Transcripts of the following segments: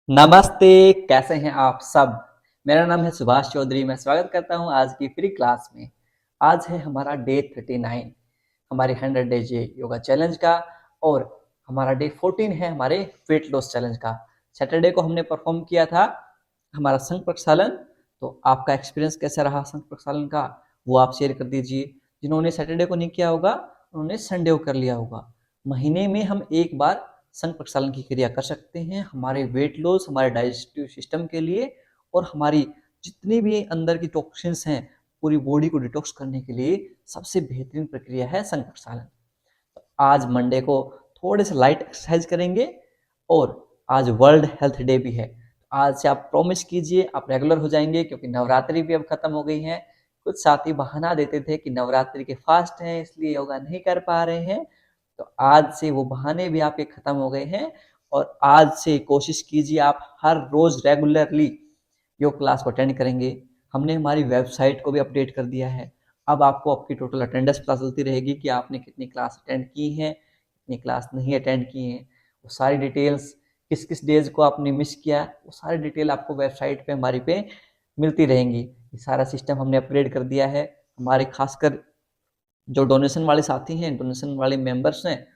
नमस्ते, कैसे हैं आप सब? मेरा नाम है सुभाष चौधरी। मैं स्वागत करता हूं आज की फ्री क्लास में। आज है हमारा डे 39 हमारे 100 डेज योगा चैलेंज का, और हमारा डे 14 है हमारे वेट लॉस चैलेंज का। सैटरडे को हमने परफॉर्म किया था हमारा संघ प्रक्षालन। तो आपका एक्सपीरियंस कैसा रहा संघ प्रक्षालन का, वो आप शेयर कर दीजिए। जिन्होंने सैटरडे को नहीं किया होगा उन्होंने संडे को कर लिया होगा। महीने में हम एक बार संघ प्रक्षालन की क्रिया कर सकते हैं हमारे वेट लॉस, हमारे डाइजेस्टिव सिस्टम के लिए, और हमारी जितनी भी अंदर की टॉक्सिन्स हैं पूरी बॉडी को डिटॉक्स करने के लिए सबसे बेहतरीन प्रक्रिया है संघ प्रक्षालन। तो आज मंडे को थोड़े से लाइट एक्सरसाइज करेंगे, और आज वर्ल्ड हेल्थ डे भी है। आज से आप प्रॉमिस कीजिए आप रेगुलर हो जाएंगे, क्योंकि नवरात्रि भी अब खत्म हो गई है। कुछ साथी बहाना देते थे कि नवरात्रि के फास्ट हैं इसलिए योगा नहीं कर पा रहे हैं। तो आज से वो बहाने भी आपके खत्म हो गए हैं, और आज से कोशिश कीजिए आप हर रोज रेगुलरली योग क्लास को अटेंड करेंगे। हमने हमारी वेबसाइट को भी अपडेट कर दिया है। अब आपको आपकी टोटल अटेंडेंस पता चलती रहेगी कि आपने कितनी क्लास अटेंड की हैं, कितनी क्लास नहीं अटेंड की हैं। वो सारी डिटेल्स, किस किस डेज को आपने मिस किया, वो सारी डिटेल आपको वेबसाइट पे हमारी पे मिलती रहेंगी। ये सारा सिस्टम हमने अपग्रेड कर दिया है। हमारे खासकर जो डोनेशन वाले साथी हैं, डोनेशन वाले मेंबर्स हैं,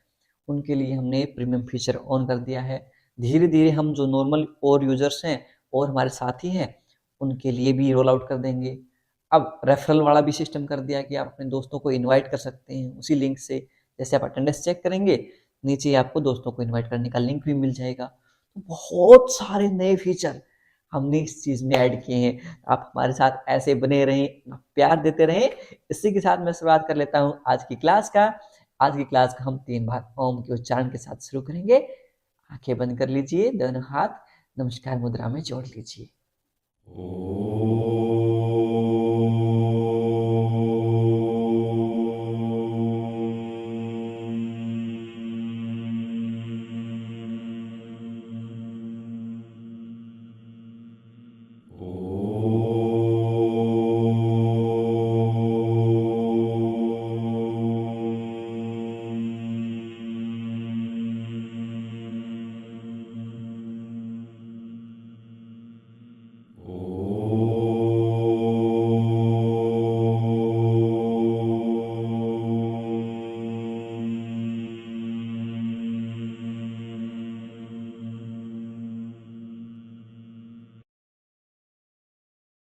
उनके लिए हमने प्रीमियम फीचर ऑन कर दिया है। धीरे धीरे हम जो नॉर्मल और यूजर्स हैं और हमारे साथी हैं उनके लिए भी रोल आउट कर देंगे। अब रेफरल वाला भी सिस्टम कर दिया कि आप अपने दोस्तों को इनवाइट कर सकते हैं उसी लिंक से। जैसे आप अटेंडेंस चेक करेंगे, नीचे आपको दोस्तों को इनवाइट करने का लिंक भी मिल जाएगा। तो बहुत सारे नए फीचर हमने इस चीज़ में ऐड किए हैं। आप हमारे साथ ऐसे बने रहें, प्यार देते रहें। इसी के साथ मैं शुरुआत कर लेता हूँ आज की क्लास का। आज की क्लास को हम 3 बार ओम के उच्चारण के साथ शुरू करेंगे। आंखें बंद कर लीजिए, दोनों हाथ नमस्कार मुद्रा में जोड़ लीजिए।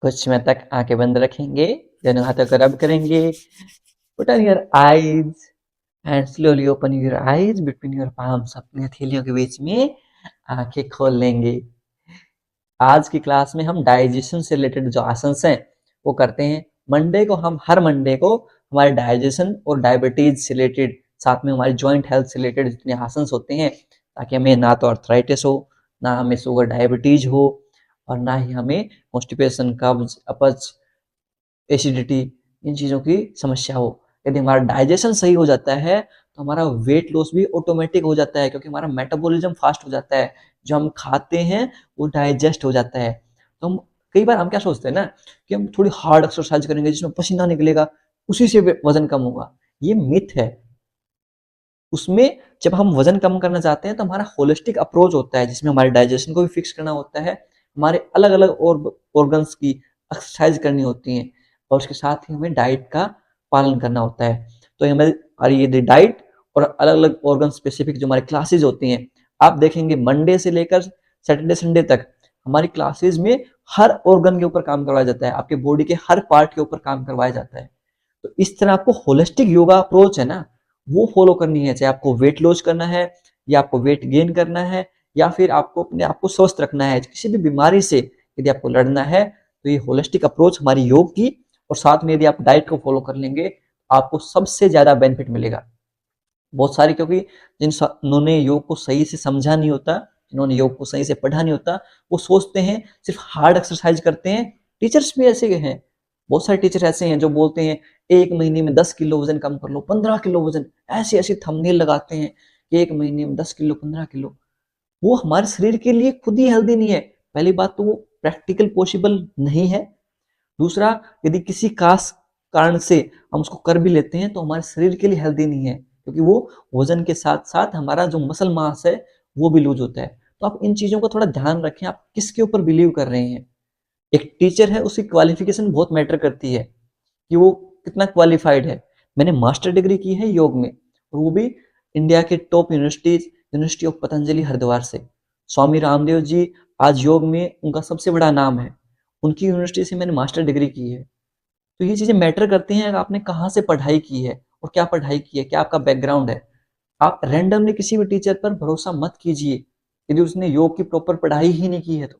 कुछ समय तक आंखें बंद रखेंगे, दोनों हाथों को रब करेंगे। Put on your eyes and slowly open your eyes between your palms. अपने हथेलियों के बीच में आंखें खोल लेंगे। आज की क्लास में हम डाइजेशन से रिलेटेड जो आसन हैं वो करते हैं। हर मंडे को हमारे डाइजेशन और डायबिटीज से रिलेटेड, साथ में हमारी जॉइंट हेल्थ से रिलेटेड जितने आसन होते हैं, ताकि हमें ना तो अर्थराइटिस हो, ना हमें शुगर डायबिटीज हो, और ना ही हमें कॉन्स्टिपेशन, कब्ज, अपच, एसिडिटी, इन चीज़ों की समस्या हो। यदि हमारा डाइजेशन सही हो जाता है तो हमारा वेट लॉस भी ऑटोमेटिक हो जाता है, क्योंकि हमारा मेटाबॉलिज्म फास्ट हो जाता है। जो हम खाते हैं वो डाइजेस्ट हो जाता है। तो हम कई बार हम क्या सोचते हैं ना कि हम थोड़ी हार्ड एक्सरसाइज करेंगे जिसमें पसीना निकलेगा, उसी से वजन कम होगा। ये मिथ है। उसमें जब हम वजन कम करना चाहते हैं तो हमारा होलिस्टिक अप्रोच होता है, जिसमें हमारे डाइजेशन को भी फिक्स करना होता है, हमारे अलग अलग ऑर्गन्स की एक्सरसाइज करनी होती हैं, और उसके साथ ही हमें डाइट का पालन करना होता है। तो हमारी ये डाइट और अलग अलग ऑर्गन स्पेसिफिक जो हमारी क्लासेज होती हैं, आप देखेंगे मंडे से लेकर सैटरडे संडे तक हमारी क्लासेज में हर ऑर्गन के ऊपर काम करवाया जाता है, आपके बॉडी के हर पार्ट के ऊपर काम करवाया जाता है। तो इस तरह आपको होलिस्टिक योगा अप्रोच है ना, वो फॉलो करनी है। चाहे आपको वेट लॉस करना है, या आपको वेट गेन करना है, या फिर आपको अपने आप को स्वस्थ रखना है, किसी भी बीमारी से यदि आपको लड़ना है, तो ये होलिस्टिक अप्रोच हमारी योग की, और साथ में यदि आप डाइट को फॉलो कर लेंगे आपको सबसे ज्यादा बेनिफिट मिलेगा। बहुत सारे, क्योंकि जिन्होंने योग को सही से समझा नहीं होता, जिन्होंने योग को सही से पढ़ा नहीं होता, वो सोचते हैं सिर्फ हार्ड एक्सरसाइज करते हैं। टीचर्स भी ऐसे हैं, बहुत सारे टीचर ऐसे हैं जो बोलते हैं 1 महीने में 10 किलो वजन कम कर लो, 15 किलो वजन, ऐसी ऐसी थंबनेल लगाते हैं कि 1 महीने में 10 किलो 15 किलो। वो हमारे शरीर के लिए खुद ही हेल्दी नहीं है। पहली बात तो वो प्रैक्टिकल पॉसिबल नहीं है। दूसरा, यदि किसी खास कारण से हम उसको कर भी लेते हैं तो हमारे शरीर के लिए हेल्दी नहीं है, क्योंकि वो वजन के साथ साथ हमारा जो मसल मास है वो भी लूज होता है। तो आप इन चीजों का थोड़ा ध्यान रखें, आप किसके ऊपर बिलीव कर रहे हैं। एक टीचर है, उसकी क्वालिफिकेशन बहुत मैटर करती है कि वो कितना क्वालिफाइड है। मैंने मास्टर डिग्री की है योग में, और वो भी इंडिया के top universities, university of Patanjali Haridwar से। स्वामी रामदेव जी आज योग में उनका सबसे बड़ा नाम है, उनकी यूनिवर्सिटी से मैंने मास्टर डिग्री की है। तो ये चीजें मैटर करती हैं, आपने कहाँ से पढ़ाई की है और क्या पढ़ाई की है, क्या आपका बैकग्राउंड है। आप रैंडमली किसी भी टीचर पर भरोसा मत कीजिए यदि उसने योग की प्रॉपर पढ़ाई ही नहीं की है तो।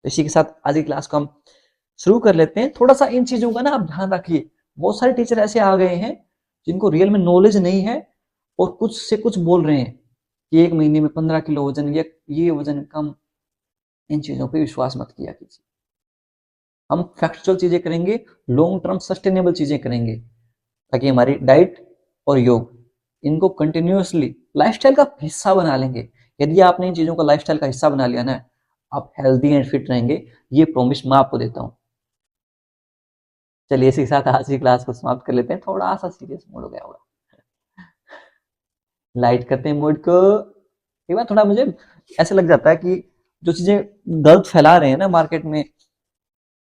इसी के साथ आज की क्लास को हम शुरू कर लेते हैं। थोड़ा सा इन चीजों का ना आप ध्यान रखिए। बहुत सारे टीचर ऐसे आ गए हैं जिनको रियल में नॉलेज नहीं है और कुछ से कुछ बोल रहे हैं कि 1 महीने में 15 किलो वजन या ये वजन कम। इन चीजों पे विश्वास मत किया कीजिए। हम फैक्चुअल चीजें करेंगे, लॉन्ग टर्म सस्टेनेबल चीजें करेंगे, ताकि हमारी डाइट और योग इनको कंटिन्यूअसली लाइफस्टाइल का हिस्सा बना लेंगे। यदि आपने इन चीजों को लाइफस्टाइल का हिस्सा बना लिया ना, आप हेल्दी एंड फिट रहेंगे, ये प्रॉमिस मैं आपको देता हूँ। चलिए इसी के साथ आज की क्लास को समाप्त कर लेते हैं। थोड़ा सा सीरियस मोड हो गया होगा, लाइट करते हैं मोड को। एक बार थोड़ा मुझे ऐसा लग जाता है कि जो चीजें गलत फैला रहे हैं ना मार्केट में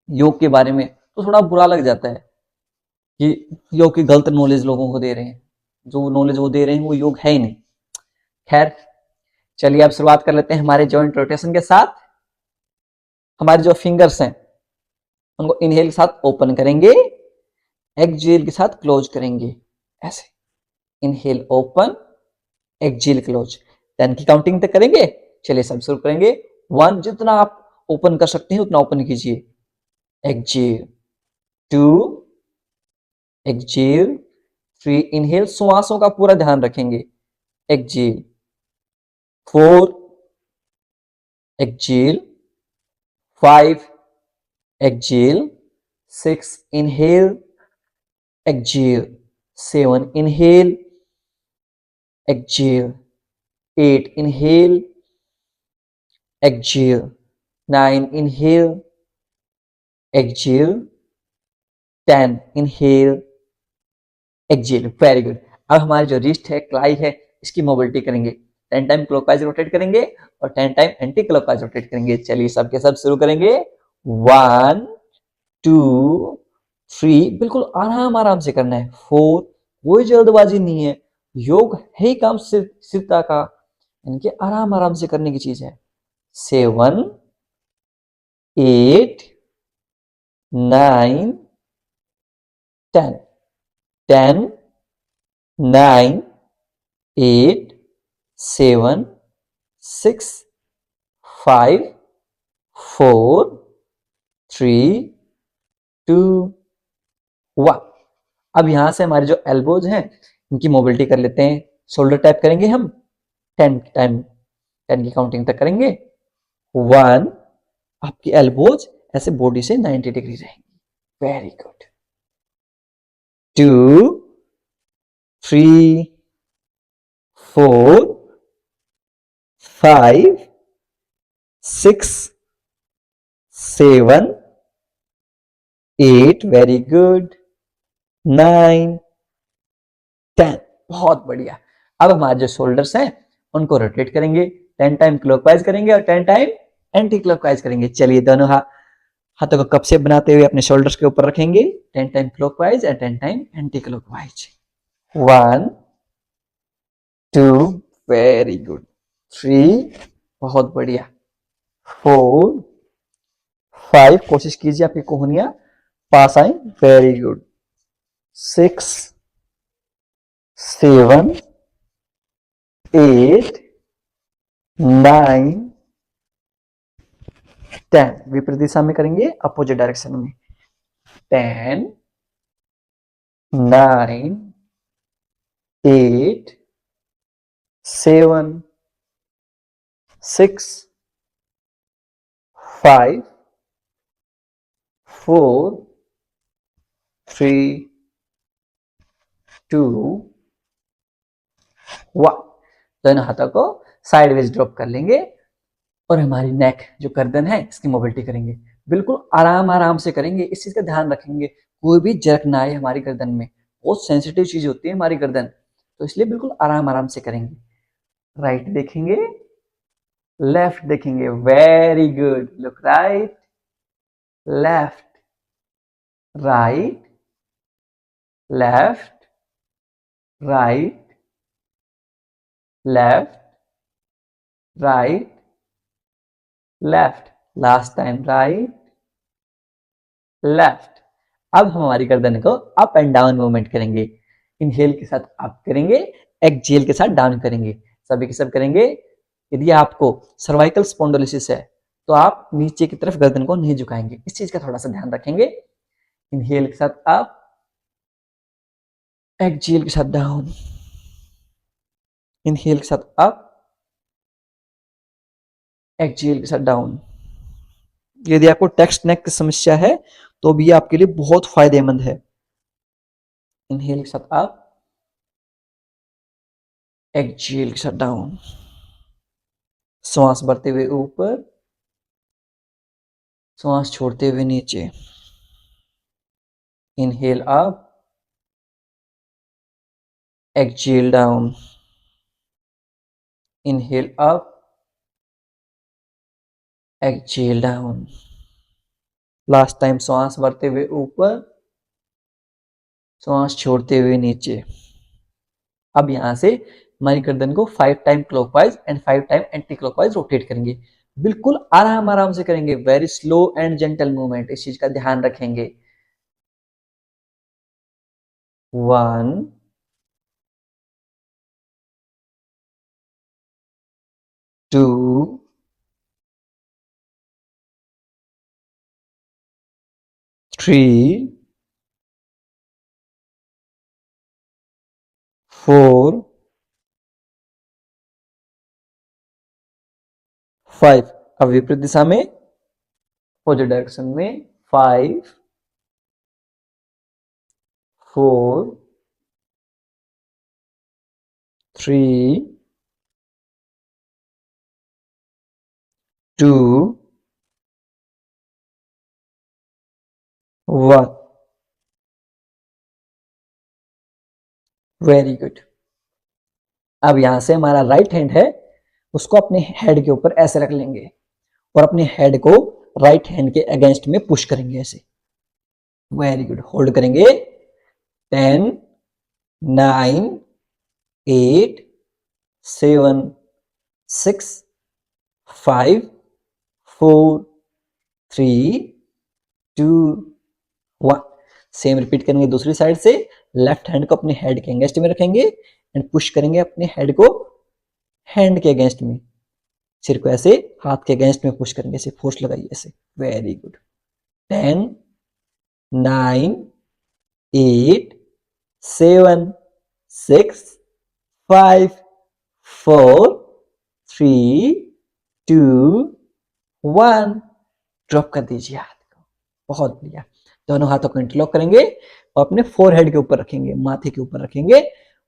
योग के बारे में, तो थोड़ा बुरा लग जाता है कि योग की गलत नॉलेज लोगों को दे रहे हैं। जो नॉलेज वो दे रहे हैं वो योग है ही नहीं। खैर चलिए अब शुरुआत कर लेते हैं हमारे जॉइंट रोटेशन के साथ। हमारे जो फिंगर्स हैं उनको इनहेल के साथ ओपन करेंगे, एक्सहेल के साथ क्लोज करेंगे, ऐसे। Inhale open, exhale close. 10 की काउंटिंग तक करेंगे। चलिए सब शुरू करेंगे। 1, जितना आप ओपन कर सकते हैं उतना ओपन कीजिए। एक्सहेल, 2, एक्सहेल, 3, इनहेल, श्वासों का पूरा ध्यान रखेंगे। Exhale, 4, exhale, 5, exhale, 6, inhale, exhale, 7, inhale, exhale, 8, inhale, exhale, 9, inhale, exhale, 10, inhale, exhale। Very good. अब हमारी जो रिस्ट है, क्लाई है, इसकी मोबिलिटी करेंगे। 10 टाइम क्लॉकवाइज रोटेट करेंगे और 10 टाइम एंटी क्लॉकवाइज रोटेट करेंगे। चलिए सबके सब शुरू करेंगे। 1, 2, 3, बिल्कुल आराम आराम से करना है। 4, कोई जल्दबाजी नहीं है। योग है ही काम स्थिरता का, इनके आराम आराम से करने की चीज है। 7, 8, 9, 10, 10, 9, 8, 7, 6, 5, 4, 3, 2, 1। अब यहां से हमारे जो एल्बोज हैं इनकी मोबिलिटी कर लेते हैं। शोल्डर टैप करेंगे हम 10 टाइम, 10 की काउंटिंग तक करेंगे। 1, आपकी एल्बोज ऐसे बॉडी से 90 डिग्री रहेंगी। Very good. 2, 3, 4, 5, 6, 7, 8, वेरी गुड, 9, 10, बहुत बढ़िया। अब हमारे जो शोल्डर्स हैं उनको रोटेट करेंगे। 10 टाइम क्लॉकवाइज करेंगे और 10 टाइम एंटी क्लॉकवाइज करेंगे। चलिए दोनों हाथों को कप शेप बनाते हुए अपने शोल्डर्स के ऊपर रखेंगे। 10 time clockwise and 10 time anti clockwise. 1, 2, very good, 3, बहुत बढ़िया, 4, 5, कोशिश कीजिए आपकी कोहनियां पास आए। Very good, 6, 7, 8, 9, 10। विपरीत दिशा में करेंगे, अपोजिट डायरेक्शन में। 10, 9, 8, 7, 6, 5, 4, 3, 2, 1। दोनों हाथों को साइडवेज ड्रॉप कर लेंगे और हमारी नेक जो गर्दन है इसकी मोबिलिटी करेंगे। बिल्कुल आराम आराम से करेंगे, इस चीज का ध्यान रखेंगे कोई भी जर्क ना आए हमारी गर्दन में। बहुत सेंसिटिव चीज होती है हमारी गर्दन, तो इसलिए बिल्कुल आराम आराम से करेंगे। राइट देखेंगे, लेफ्ट देखेंगे, very good, look right, left, right, left, right, left, right, left, last time, right, left. अब हम हमारी गर्दन को अप एंड डाउन मूवमेंट करेंगे। इनहेल के साथ अप करेंगे, एक्सहेल के साथ डाउन करेंगे, सभी के सब करेंगे। यदि आपको सर्वाइकल स्पॉन्डिलोसिस है तो आप नीचे की तरफ गर्दन को नहीं झुकाएंगे, इस चीज का थोड़ा सा ध्यान रखेंगे। इनहेल के साथ अप, एक्सहेल के साथ डाउन, इनहेल के साथ अप, एक्सहेल के साथ डाउन। यदि आपको टेक्स्ट नेक की समस्या है तो भी आपके लिए बहुत फायदेमंद है। इनहेल के साथ अप, एक्सहेल के साथ डाउन, श्वास भरते हुए ऊपर, श्वास छोड़ते हुए नीचे। Inhale up, exhale down, inhale up, exhale down. Last time श्वास भरते हुए ऊपर, श्वास छोड़ते हुए नीचे। अब यहां से हमारी गर्दन को 5 time clockwise and 5 time anti clockwise rotate करेंगे। बिल्कुल आराम आराम से करेंगे, very slow and gentle movement, इस चीज का ध्यान रखेंगे। 1, 2, 3, 4, 5। अब विपरीत दिशा में, अपोजिट डायरेक्शन में, 5, 4, 3, 2, 1। Very good. अब यहां से हमारा राइट हैंड है, उसको अपने हेड के ऊपर ऐसे रख लेंगे और अपने हेड को राइट हैंड के अगेंस्ट में पुश करेंगे ऐसे। वेरी गुड, होल्ड करेंगे। 10, 9, 8, 7, 6, 5, 4, 3, 2, 1। सेम रिपीट करेंगे दूसरी साइड से। लेफ्ट हैंड को अपने हेड के अगेंस्ट में रखेंगे एंड पुश करेंगे अपने हेड को हैंड के अगेंस्ट में। सिर को ऐसे हाथ के अगेंस्ट में पुश करेंगे, ऐसे फोर्स लगाइए ऐसे। Very good. 10, 9, 8, 7, 6, 5, 4, 3, 2, 1। ड्रॉप कर दीजिए हाथ को। बहुत बढ़िया। दोनों हाथों को इंटरलॉक करेंगे और अपने फोरहेड के ऊपर रखेंगे, माथे के ऊपर रखेंगे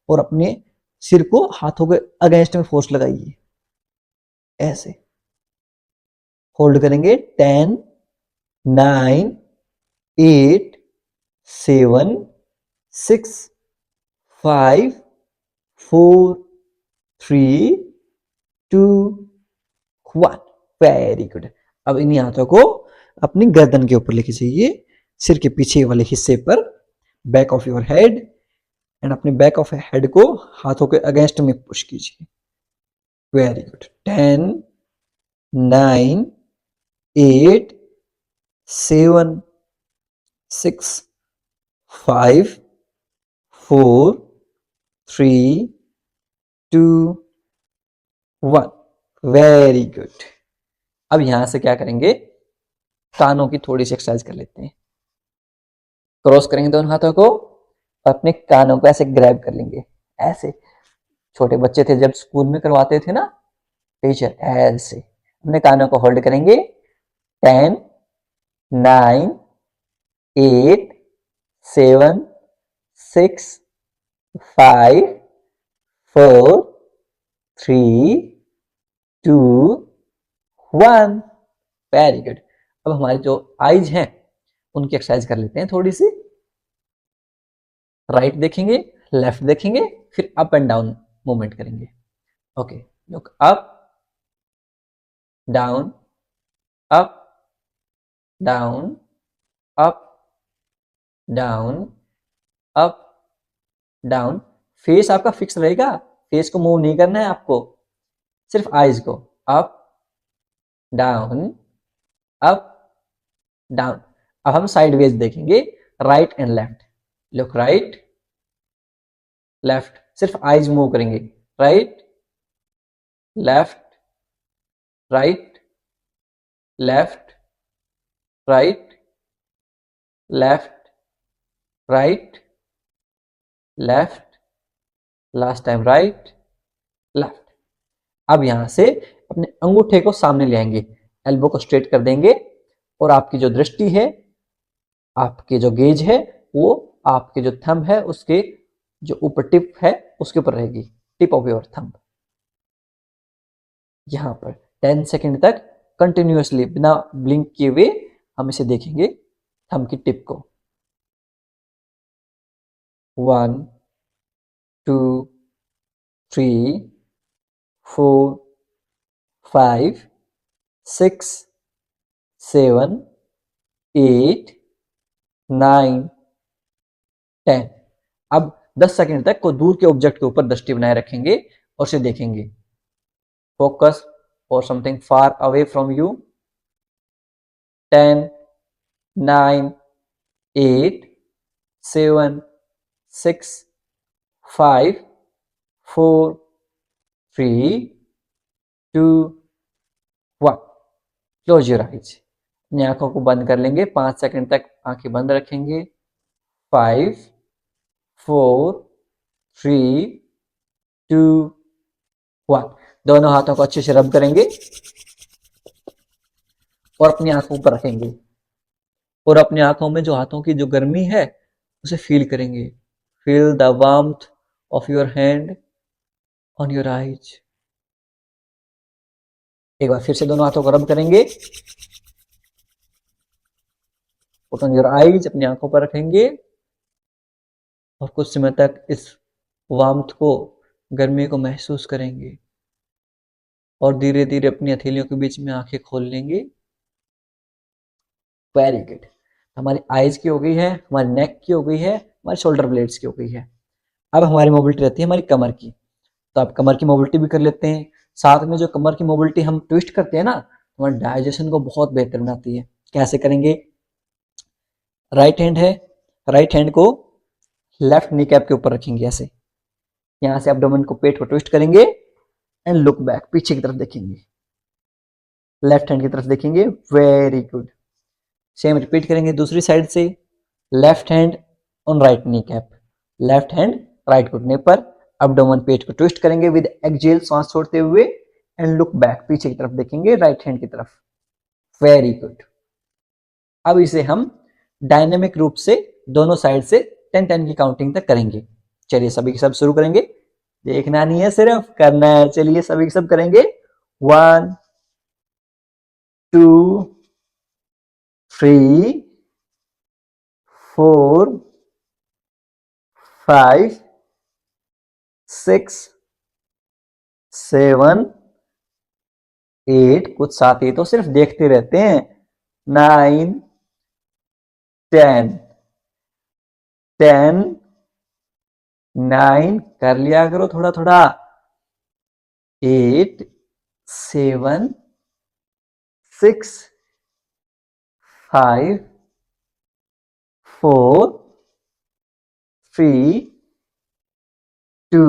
और अपने सिर को हाथों के अगेंस्ट में फोर्स लगाइए ऐसे। होल्ड करेंगे। 10, 9, 8, 7, 6, 5, 4, 3, 2, 1। Very good. अब इन हाथों को अपनी गर्दन के ऊपर लेके जाइए, सिर के पीछे वाले हिस्से पर, back of your head, and अपने बैक ऑफ हेड को हाथों के अगेंस्ट में पुश कीजिए। Very good. 10, 9, 8, 7, 6, 5, 4, 3, 2, 1। Very good. अब यहां से क्या करेंगे, कानों की थोड़ी सी एक्सरसाइज कर लेते हैं। क्रॉस करेंगे दोनों हाथों को और अपने कानों को ऐसे ग्रैब कर लेंगे ऐसे। छोटे बच्चे थे जब स्कूल में करवाते थे ना टीचर, ऐसे अपने कानों को होल्ड करेंगे। 10, 9, 8, 7, 6, 5, 4, 3, 2, 1। Very good. अब हमारी जो आईज हैं उनकी एक्सरसाइज कर लेते हैं थोड़ी सी। राइट देखेंगे, लेफ्ट देखेंगे, फिर अप एंड डाउन मूवमेंट करेंगे। Okay, look up, down, up, down, up, down, up, down. Face आपका फिक्स रहेगा, फेस को मूव नहीं करना है आपको, सिर्फ आईज को। Up, down, up, down. अब हम साइडवेज देखेंगे, right and left. Look right, left, सिर्फ आईज मूव करेंगे। Right, left, right, left, right, left, right, left, last time right, left. अब यहां से अपने अंगूठे को सामने ले आएंगे, एल्बो को स्ट्रेट कर देंगे, और आपकी जो दृष्टि है, आपके जो गेज है, वो आपके जो थंब है उसके जो ऊपर टिप है उसके ऊपर रहेगी, टिप ऑफ योर थंब। यहां पर 10 सेकेंड तक कंटिन्यूअसली बिना ब्लिंक किए हुए हम इसे देखेंगे, थंब की टिप को। 1 2 3 4 5 6 7 8 9 10। अब 10 सेकेंड तक को दूर के ऑब्जेक्ट के ऊपर दृष्टि बनाए रखेंगे और उसे देखेंगे। Focus for something far away from you. 10 9 8 7 6 5 4 3 2 1। Close your eyes. अपनी आंखों को बंद कर लेंगे, 5 सेकंड तक आंखें बंद रखेंगे। 5 4 3 2 1। दोनों हाथों को अच्छे से रब करेंगे और अपनी आंखों पर रखेंगे, और अपनी आंखों में जो हाथों की जो गर्मी है उसे फील करेंगे। Feel the warmth of your hand on your eyes. एक बार फिर से दोनों हाथों को रब करेंगे, पुट ऑन योर आइज, अपनी आंखों पर रखेंगे और कुछ समय तक इस वार्मथ को, गर्मी को महसूस करेंगे, और धीरे धीरे अपनी हथेलियों के बीच में आंखें खोल लेंगे। Very good. हमारी आईज की हो गई है, हमारी नेक की हो गई है, हमारी शोल्डर ब्लेड्स की हो गई है। अब हमारी मोबिलिटी रहती है हमारी कमर की, तो आप कमर की मोबिलिटी भी कर लेते हैं। साथ में जो कमर की मोबिलिटी हम ट्विस्ट करते हैं ना, हमारे डाइजेशन को बहुत बेहतर बनाती है। कैसे करेंगे? राइट हैंड है, राइट हैंड को लेफ्ट नी कैप के ऊपर रखेंगे ऐसे, यहां से एब्डोमेन को, पेट को ट्विस्ट करेंगे एंड लुक बैक, पीछे की तरफ देखेंगे, लेफ्ट हैंड की तरफ देखेंगे। Very good. सेम रिपीट करेंगे दूसरी साइड से। Left hand on right knee cap, left hand right घुटने पर, एब्डोमेन, पेट को ट्विस्ट करेंगे विद एक्सहेल, सांस छोड़ते हुए, एंड लुक बैक, पीछे की तरफ देखेंगे, राइट हैंड की तरफ। Very good. अब इसे हम डायनेमिक रूप से दोनों साइड से 10-10 की काउंटिंग तक करेंगे। चलिए सभी के सब शुरू करेंगे, देखना नहीं है सिर्फ करना है। चलिए सभी के सब करेंगे। 1 2 3 4 5 6 7 8। कुछ साथी तो सिर्फ देखते रहते हैं। 9 10 10 9 कर लिया करो थोड़ा थोड़ा। 8 7 6 5 4 3 2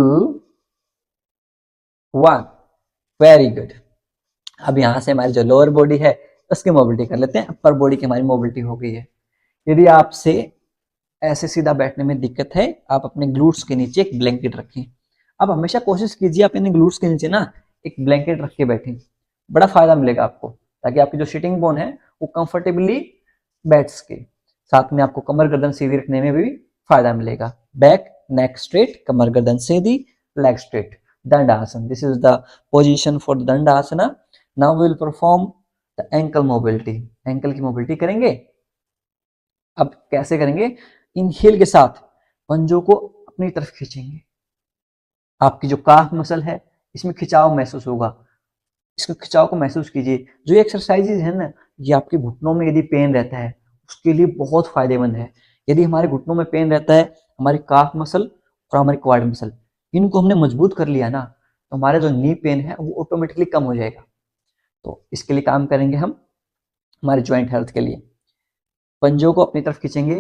1। Very good. अब यहां से हमारी जो लोअर बॉडी है उसकी मोबिलिटी कर लेते हैं। अपर बॉडी की हमारी मोबिलिटी हो गई है। यदि आपसे ऐसे सीधा बैठने में दिक्कत है, आप अपने ग्लूट्स के नीचे एक ब्लैंकेट रखें। अब हमेशा कोशिश कीजिए आप अपने ग्लूट्स के नीचे ना एक ब्लैंकेट रख के बैठें, बड़ा फायदा मिलेगा आपको, ताकि आपकी जो सिटिंग बोन है वो कंफर्टेबली बैठ सके। साथ में आपको कमर गर्दन सीधी रखने में भी फायदा मिलेगा। बैक नेक स्ट्रेट, कमर गर्दन सीधी, leg straight. Dandasana, this is the position for the Dandasana. Now we will perform the ankle mobility. Ankle की मोबिलिटी करेंगे। अब कैसे करेंगे? इनहेल के साथ पंजों को अपनी तरफ खींचेंगे। आपकी जो काफ मसल है इसमें खिंचाव महसूस होगा। इसके खिंचाव को महसूस कीजिए। जो ये एक्सरसाइजेज है ना, ये आपके घुटनों में यदि पेन रहता है उसके लिए बहुत फायदेमंद है। यदि हमारे घुटनों में पेन रहता है, हमारी काफ मसल और हमारी क्वाड मसल, इनको हमने मजबूत कर लिया ना, तो हमारा जो नी पेन है वो ऑटोमेटिकली कम हो जाएगा। तो इसके लिए काम करेंगे हम हमारे ज्वाइंट हेल्थ के लिए। पंजों को अपनी तरफ खींचेंगे,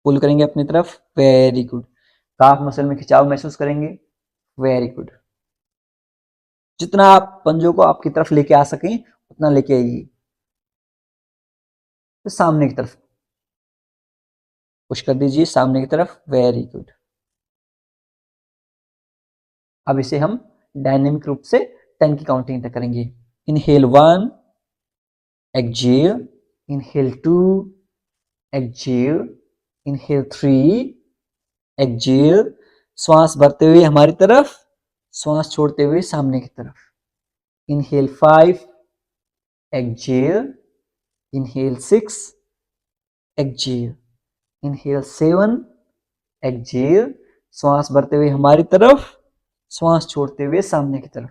पुल करेंगे अपनी तरफ, वेरी गुड। काफ मसल में खिंचाव महसूस करेंगे, वेरी गुड। जितना आप पंजों को आपकी तरफ लेके आ सकें उतना लेके आइए। तो सामने की तरफ पुश कर दीजिए, सामने की तरफ, वेरी गुड। अब इसे हम डायनेमिक रूप से 10 की काउंटिंग तक करेंगे। Inhale 1, exhale, inhale 2, exhale, inhale 3, exhale. श्वास भरते हुए हमारी तरफ, श्वास छोड़ते हुए सामने की तरफ। Inhale 5, exhale, inhale 6, exhale, inhale 7, exhale. श्वास भरते हुए हमारी तरफ, श्वास छोड़ते हुए सामने की तरफ।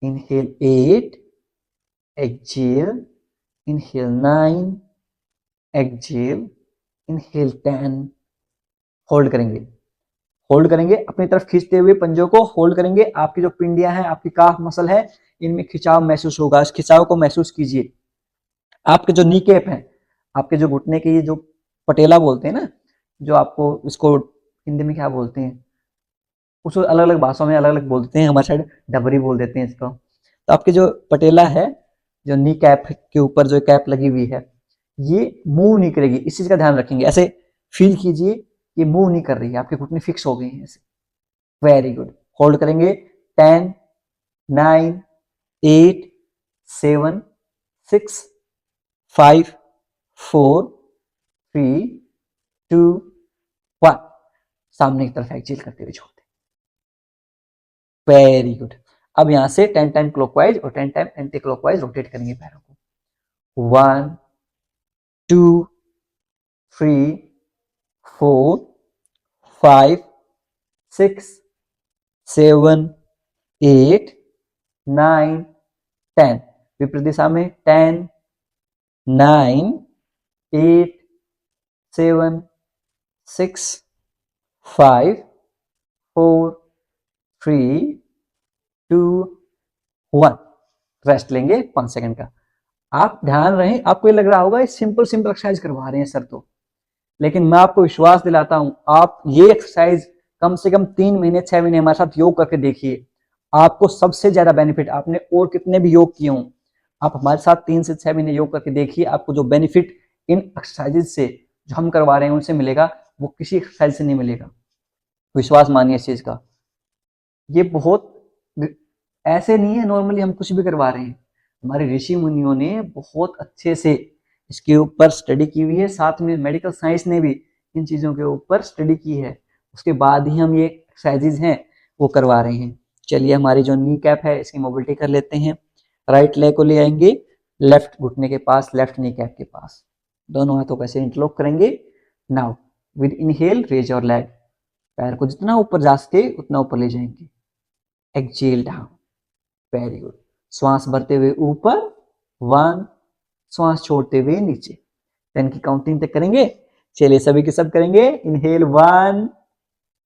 Inhale 8, exhale, inhale 9, exhale, inhale 10। Hold करेंगे, होल्ड करेंगे अपनी तरफ खींचते हुए, पंजों को होल्ड करेंगे। आपकी जो पिंडियां हैं, आपकी काफ मसल है, इनमें खिंचाव महसूस होगा। इस खिंचाव को महसूस कीजिए। आपके जो नी कैप है, आपके जो घुटने की जो पटेला बोलते हैं ना, जो आपको इसको हिंदी में क्या बोलते हैं, उसको अलग अलग भाषाओं में अलग अलग बोलते हैं, हमारे साइड डबरी बोल देते हैं इसको। तो आपके जो पटेला है, जो नी कैप के ऊपर जो कैप लगी हुई है, ये मूव नहीं करेगी। इस चीज का ध्यान रखेंगे। ऐसे फील कीजिए, ये मूव नहीं कर रही है, आपके घुटने फिक्स हो गए हैं ऐसे। Very good. होल्ड करेंगे। 10, 9, 8, 7, 6, 5, 4, 3, 2, 1। सामने की तरफ एक्सहेल करते हुए छोड़ दें। Very good. अब यहां से 10 टाइम क्लॉकवाइज और 10 टाइम एंटी क्लॉकवाइज रोटेट करेंगे पैरों को। 1, 2, 3, 4, 5, 6, 7, 8, 9, 10। विपरीत दिशा में 10, 9, 8, 7, 6, 5, 4, 3, 2, 1। रेस्ट लेंगे 5 सेकंड का। आप ध्यान रहे, आपको ये लग रहा होगा ये सिंपल सिंपल एक्सरसाइज करवा रहे हैं सर, तो लेकिन मैं आपको विश्वास दिलाता हूं, आप ये एक्सरसाइज कम से कम 3 महीने 6 महीने हमारे साथ योग करके देखिए, आपको सबसे ज्यादा बेनिफिट। आपने और कितने भी योग किए हों, आप हमारे साथ 3 से 6 महीने योग करके देखिए, आपको जो बेनिफिट इन एक्सरसाइजेज से जो हम करवा रहे हैं उनसे मिलेगा, वो किसी एक्सरसाइज से नहीं मिलेगा। विश्वास मानिए इस चीज का। ये बहुत ऐसे नहीं है नॉर्मली हम कुछ भी करवा रहे हैं। हमारे ऋषि मुनियों ने बहुत अच्छे से इसके ऊपर स्टडी की हुई है, साथ में मेडिकल साइंस ने भी इन चीज़ों के ऊपर स्टडी की है। उसके बाद ही हम ये एक्सरसाइजेज हैं वो करवा रहे हैं। चलिए, हमारी जो नी कैप है इसकी मोबिलिटी कर लेते हैं। राइट लेग को ले आएंगे लेफ्ट घुटने के पास, लेफ्ट नी कैप के पास। दोनों हाथों को ऐसे इंटरलॉक करेंगे। Now with inhale raise your leg. पैर को जितना ऊपर जा सके उतना ऊपर ले जाएंगे। Exhale down. Very good. श्वास भरते हुए ऊपर 1, श्वास छोड़ते हुए नीचे 10 की काउंटिंग तक करेंगे। चलिए सभी के सब करेंगे। Inhale 1,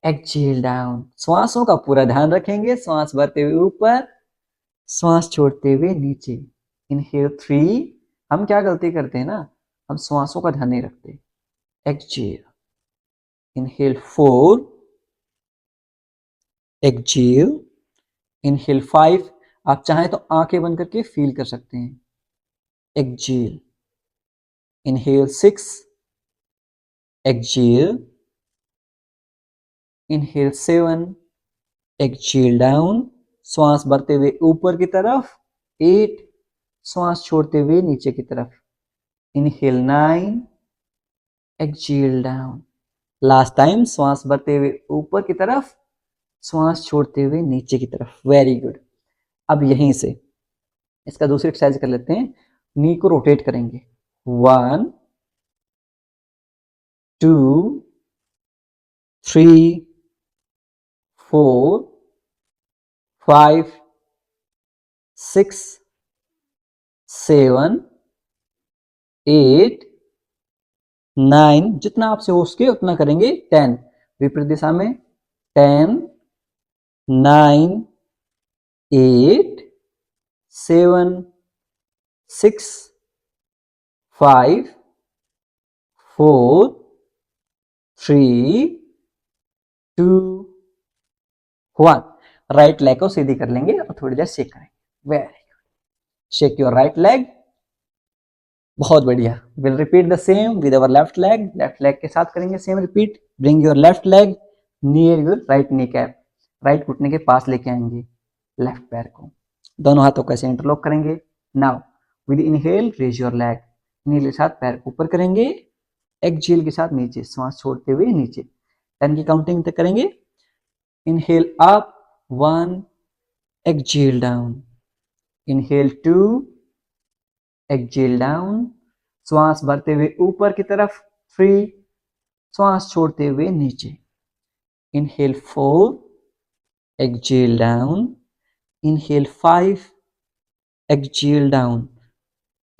exhale down. श्वासों का पूरा ध्यान रखेंगे। श्वास भरते हुए ऊपर, श्वास छोड़ते हुए नीचे। इनहेल 3। हम क्या गलती करते हैं ना, हम श्वासों का ध्यान नहीं रखते। एक्सहेल। Inhale 4, exhale. इनहेल 5। आप चाहें तो आंखें बंद करके फील कर सकते हैं। Exhale. Inhale 6, exhale. Inhale 7, exhale down. श्वास भरते हुए ऊपर की तरफ 8, श्वास छोड़ते हुए नीचे की तरफ। Inhale 9, exhale down. Last time, श्वास भरते हुए ऊपर की तरफ, श्वास छोड़ते हुए नीचे की तरफ। Very good. अब यहीं से इसका दूसरी एक्सरसाइज कर लेते हैं। नी को रोटेट करेंगे। 1, 2, 3, 4, 5, 6 7 8 9, जितना आपसे हो सके उतना करेंगे। 10 विपरीत दिशा में, 10 9 8 7 6 5 4 3 2 1। राइट लेग को सीधी कर लेंगे और थोड़ी देर शेक करेंगे। Very good, shake your right leg. बहुत बढ़िया। Will repeat the same with our left leg. Left leg के साथ करेंगे same repeat. Bring your left leg near your right knee cap, right घुटने के पास लेके आएंगे लेफ्ट पैर को। दोनों हाथों को ऐसे इंटरलॉक करेंगे। Now with inhale raise your leg, inhale के साथ पैर ऊपर करेंगे, एक्सहेल के साथ नीचे, सांस छोड़ते हुए नीचे। 10 की काउंटिंग तक करेंगे। Inhale up 1, exhale down, inhale 2, exhale down, श्वास भरते हुए ऊपर की तरफ 3, श्वास छोड़ते हुए नीचे। Inhale 4, exhale down, inhale 5, exhale down,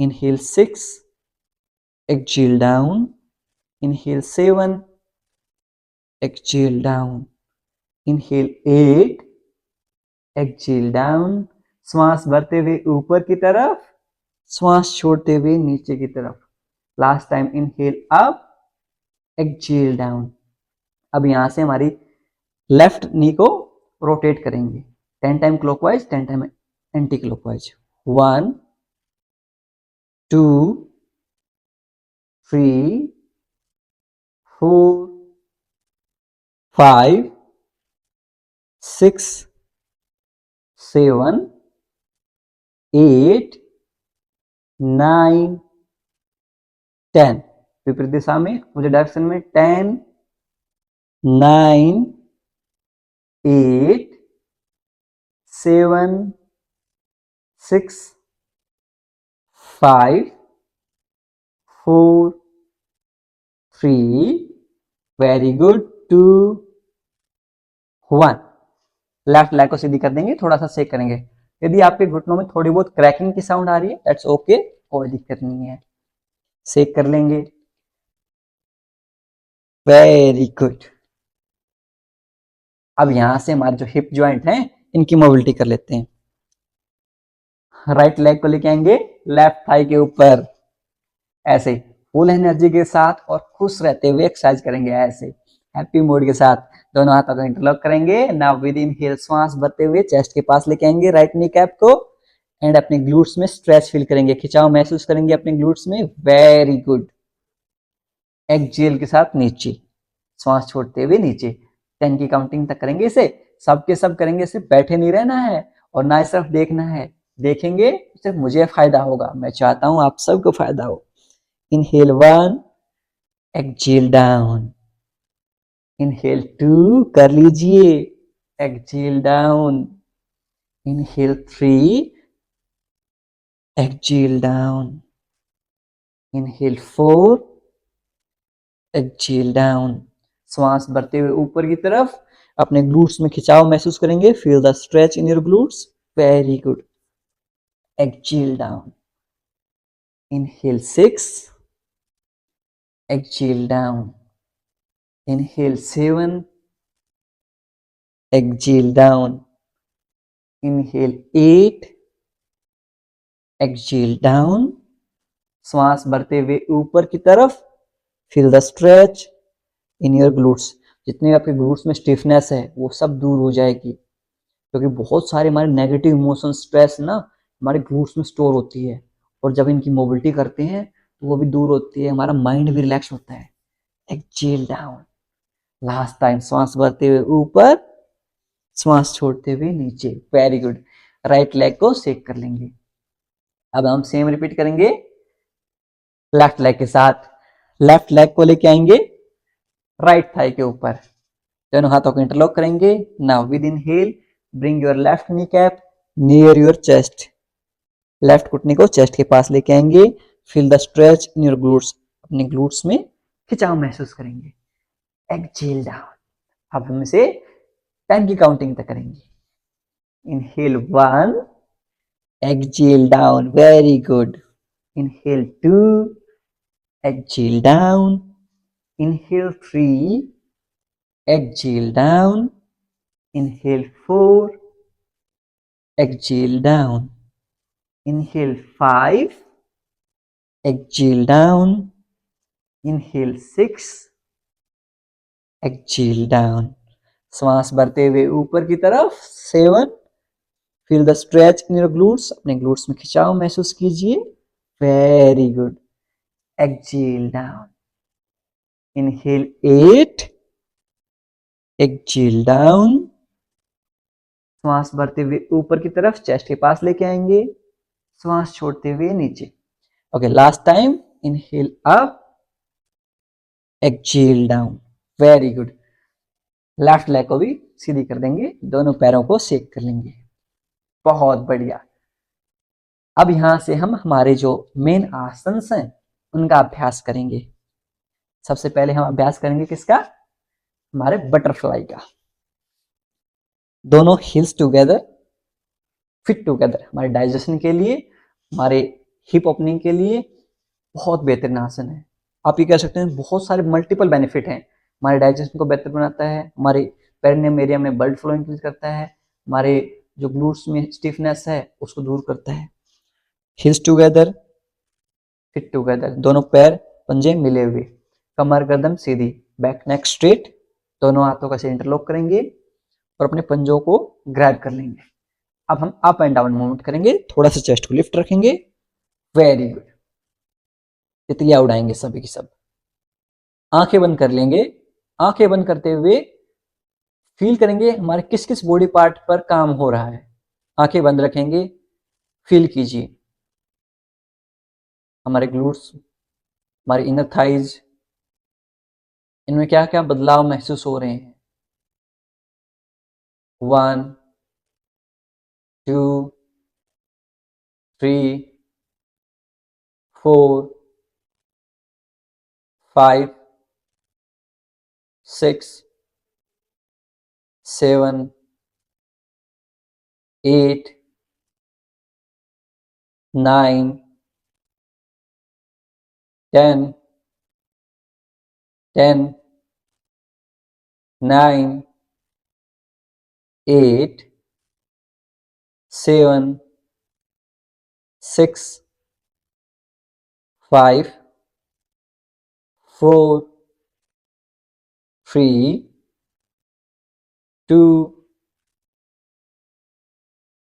inhale 6, exhale down, inhale 7, exhale down, inhale 8, exhale down, श्वास भरते हुए ऊपर की तरफ, श्वास छोड़ते हुए नीचे की तरफ। Last time inhale up, exhale down. अब यहां से हमारी लेफ्ट नी को रोटेट करेंगे 10 time clockwise, 10 time anti clockwise. 1 2 3 4 5 6 7 8 9 10। विपरीत दिशा में, मुझे डायरेक्शन में 10 9 8 7 6 5 4 3, वेरी गुड, 2 1। लेफ्ट लेग को सीधी कर देंगे, थोड़ा सा शेक करेंगे। यदि आपके घुटनों में थोड़ी बहुत क्रैकिंग की साउंड आ रही है, दैट्स ओके, कोई दिक्कत नहीं है, शेक कर लेंगे। Very good. अब यहां से हमारे जो हिप जॉइंट हैं इनकी मोबिलिटी कर लेते हैं। राइट लेग को लेके आएंगे लेफ्ट थाई के ऊपर, ऐसे फुल एनर्जी के साथ और खुश रहते हुए एक्सरसाइज करेंगे, ऐसे हैप्पी मूड के साथ। दोनों हाथों को इंटरलॉक करेंगे। नाउ विद इनहेल श्वास भरते हुए चेस्ट के पास लेके आएंगे राइट नी कैप को एंड अपने ग्लूट्स में स्ट्रेच फील करेंगे, खिंचाव महसूस करेंगे अपने ग्लूट्स में। Very good. एक्सहेल के साथ नीचे, श्वास छोड़ते हुए नीचे। 10 की काउंटिंग तक करेंगे इसे, सबके सब करेंगे। सिर्फ बैठे नहीं रहना है और ना सिर्फ देखना है, देखेंगे सिर्फ मुझे फायदा होगा, मैं चाहता हूं आप सबको फायदा हो। इनहेल 1, एक्सहेल डाउन, इनहेल 2 कर लीजिए, exhale down, inhale 3, exhale down, inhale 4, exhale down. श्वास भरते हुए ऊपर की तरफ अपने ग्लूट्स में खिंचाव महसूस करेंगे। Feel the stretch in your glutes. Very good. Exhale down, inhale 6, exhale down, inhale 7, exhale down, inhale 8, exhale down. श्वास भरते हुए ऊपर की तरफ, feel the stretch in your glutes. जितने आपके ग्लूट्स में स्टिफनेस है वो सब दूर हो जाएगी, क्योंकि बहुत सारे हमारे नेगेटिव इमोशन, स्ट्रेस ना हमारे ग्लूट्स में स्टोर होती है, और जब इनकी मोबिलिटी करते हैं तो वो भी दूर होती है, हमारा माइंड भी रिलैक्स होता है। Exhale down. लास्ट टाइम श्वास भरते हुए ऊपर, श्वास छोड़ते हुए नीचे। Very good. राइट लेग को शेक कर लेंगे। अब हम सेम रिपीट करेंगे लेफ्ट लेग के साथ। लेफ्ट लेग को लेके आएंगे राइट थाई के ऊपर, दोनों हाथों को इंटरलॉक करेंगे। Now with inhale bring your left knee cap near your chest, left घुटने को चेस्ट के पास लेके आएंगे। Feel the stretch in your glutes, अपने ग्लूट्स में खिंचाव महसूस करेंगे। Exhale down. अब हम इसे 10 की काउंटिंग तक करेंगे। Inhale 1, exhale down, very good. Inhale 2, exhale down. Inhale 3, exhale down. Inhale 4, exhale down. Inhale 5, exhale down. Inhale 6, exhale down. श्वास भरते हुए ऊपर की तरफ 7. Feel the stretch in your glutes, अपने ग्लूट्स में खिंचाव महसूस कीजिए. Very good. Exhale down. Inhale 8, exhale down. श्वास भरते हुए ऊपर की तरफ चेस्ट के पास लेके आएंगे, श्वास छोड़ते हुए नीचे. Okay, last time. Inhale up, exhale down. Very good. Left leg को भी सीधी कर देंगे, दोनों पैरों को शेक कर लेंगे. बहुत बढ़िया. अब यहां से हम हमारे जो मेन आसन हैं उनका अभ्यास करेंगे. सबसे पहले हम अभ्यास करेंगे किसका? हमारे बटरफ्लाई का. दोनों हिल्स टुगेदर, फिट टुगेदर. हमारे डाइजेशन के लिए, हमारे हिप ओपनिंग के लिए बहुत बेहतरीन आसन है. आप ये कह सकते हैं बहुत सारे मल्टीपल बेनिफिट हैं. हमारे डाइजेशन को बेहतर बनाता है, हमारे पेरिनियम एरिया में ब्लड फ्लो इंक्रीज करता है, हमारे जो ग्लूट्स में स्टिफनेस है उसको दूर करता है. Hills together, feet together. दोनों पैर पंजे मिले हुए, कमर गर्दन सीधी, बैक नेक स्ट्रेट. दोनों हाथों का से इंटरलॉक करेंगे और अपने पंजों को ग्रैब कर लेंगे. अब हम अप एंड डाउन मूवमेंट करेंगे. थोड़ा सा चेस्ट को लिफ्ट रखेंगे. Very good. तितलियां उड़ाएंगे सभी की सब. आंखें बंद कर लेंगे. आंखें बंद करते हुए फील करेंगे हमारे किस किस बॉडी पार्ट पर काम हो रहा है. आंखें बंद रखेंगे, फील कीजिए हमारे ग्लूट्स, हमारे इनर थाइज, इनमें क्या क्या बदलाव महसूस हो रहे हैं. 1, 2, 3, 4, 5, 6, 7, 8, 9, 10, 10, 9, 8, 7, 6, 5, 4, 3, 2,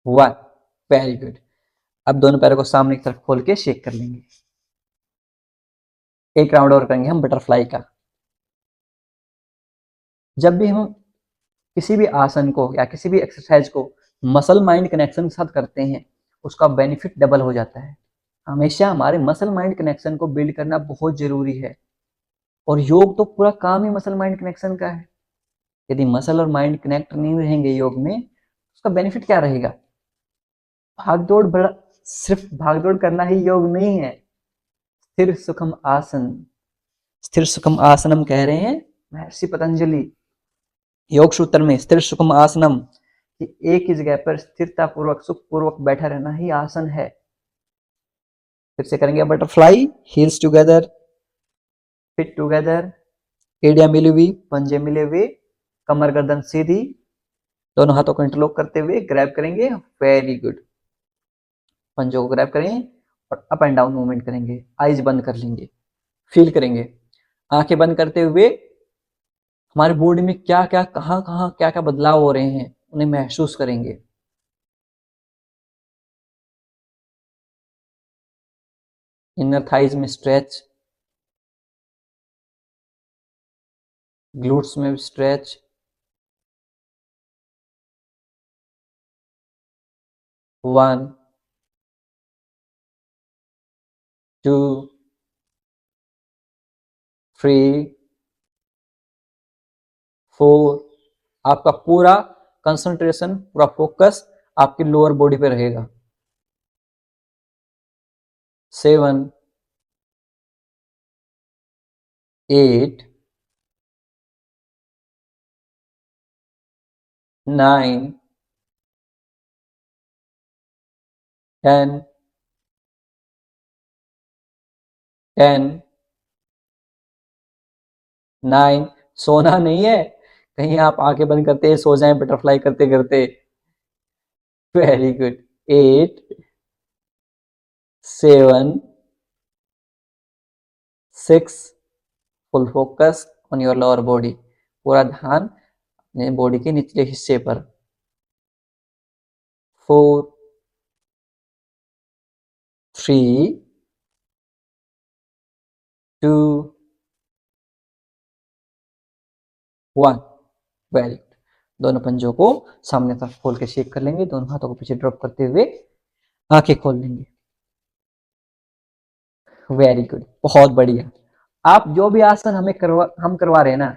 1. Very good. अब दोनों पैरों को सामने की तरफ खोल के शेक कर लेंगे. एक राउंड और करेंगे हम बटरफ्लाई का. जब भी हम किसी भी आसन को या किसी भी एक्सरसाइज को मसल माइंड कनेक्शन के साथ करते हैं उसका बेनिफिट डबल हो जाता है. हमेशा हमारे मसल माइंड कनेक्शन को बिल्ड करना बहुत जरूरी है. और योग तो पूरा काम ही मसल माइंड कनेक्शन का है. यदि मसल और माइंड कनेक्ट नहीं रहेंगे योग में, उसका बेनिफिट क्या रहेगा? भागदौड़ बड़ा, सिर्फ भागदौड़ करना ही योग नहीं है. स्थिर सुखम आसन, स्थिर सुखम आसनम कह रहे हैं महर्षि पतंजलि योग सूत्र में. स्थिर सुखम आसनम, कि एक ही जगह पर स्थिरता पूर्वक सुख पूर्वक बैठा रहना ही आसन है. फिर से करेंगे butterfly. Heels together, feet together, एड़ियां मिली हुई, पंजे मिले हुए, कमर गर्दन सीधी. दोनों हाथों को इंटरलॉक करते हुए ग्रैब करेंगे. Very good. पंजों को ग्रैब करें और अप एंड डाउन मूवमेंट करेंगे. आईज बंद कर लेंगे, फील करेंगे. आंखें बंद करते हुए हमारे बॉडी में क्या क्या कहां कहां क्या क्या बदलाव हो रहे हैं उन्हें महसूस करेंगे. इनर थाइज में स्ट्रेच, ग्लूट्स में स्ट्रेच, 1, 2, 3, 4. आपका पूरा कंसंट्रेशन, पूरा फोकस आपकी लोअर बॉडी पे रहेगा. 7, 8, 9, 10, 10, 9, सोना नहीं है, कहीं आप आंखें बंद करते सो जाएं बटरफ्लाई करते करते। Very good. 8, 7, 6, full focus on your lower body, पूरा ध्यान अपने बॉडी के निचले हिस्से पर। 4, 3, 2, 1। Very good. दोनों पंजों को सामने तरफ खोल के शेक कर लेंगे, दोनों हाथों को पीछे ड्रॉप करते हुए आंखें खोल लेंगे। वेरी गुड, बहुत बढ़िया। आप जो भी आसन हम करवा रहे हैं ना,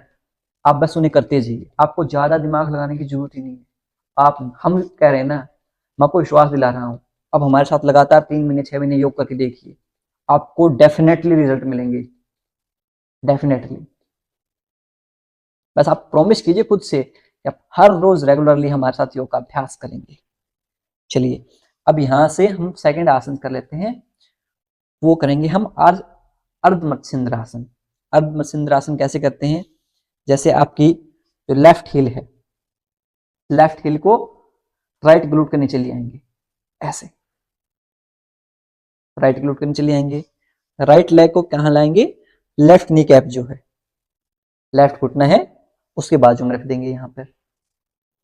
आप बस उन्हें करते जाइए, आपको ज्यादा दिमाग लगाने की जरूरत ही नहीं है। आप हम कह रहे हैं ना, मैं आपको विश्वास दिला रहा हूँ, अब हमारे साथ लगातार 3 महीने 6 महीने योग करके देखिए, आपको डेफिनेटली रिजल्ट मिलेंगे, डेफिनेटली। बस आप प्रॉमिस कीजिए खुद से कि आप हर रोज रेगुलरली हमारे साथ योग का अभ्यास करेंगे। चलिए, अब यहां से हम सेकंड आसन कर लेते हैं, वो करेंगे हम आज अर्ध मत्स्येंद्रासन। अर्ध मत्स्येंद्रासन कैसे करते हैं, जैसे आपकी जो लेफ्ट हिल है, लेफ्ट हिल को राइट ग्लूट के नीचे ले आएंगे, ऐसे राइट ग्लूट के नीचे ले आएंगे। राइट लेग को कहां लाएंगे, लेफ्ट नी कैप जो है, लेफ्ट घुटना है उसके बाजू में रख देंगे यहां पर।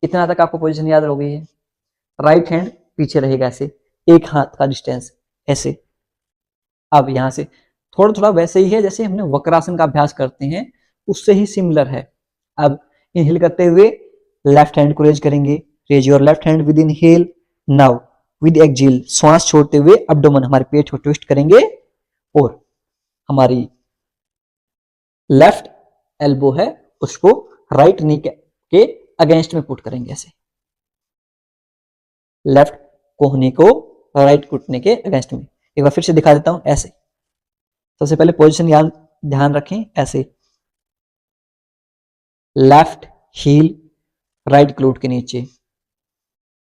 इतना तक आपको पोजीशन याद हो गई है। राइट हैंड पीछे रहेगा ऐसे, एक हाथ का डिस्टेंस ऐसे। अब यहां से थोड़ा थोड़ा वैसे ही है जैसे हमने वक्रासन का अभ्यास करते हैं, उससे ही सिमिलर है। अब इनहेल करते हुए लेफ्ट हैंड को रेज करेंगे, raise your left hand with inhale. Now with exhale श्वास छोड़ते हुए अब्डोमेन, हमारे पेट को ट्विस्ट करेंगे और हमारी लेफ्ट एल्बो है उसको राइट नी के अगेंस्ट में पुट करेंगे ऐसे, लेफ्ट कोहनी को राइट घुटने के अगेंस्ट में। एक बार फिर से दिखा देता हूं ऐसे। सबसे पहले पोजीशन ध्यान रखें ऐसे, लेफ्ट हील राइट ग्लूट के नीचे,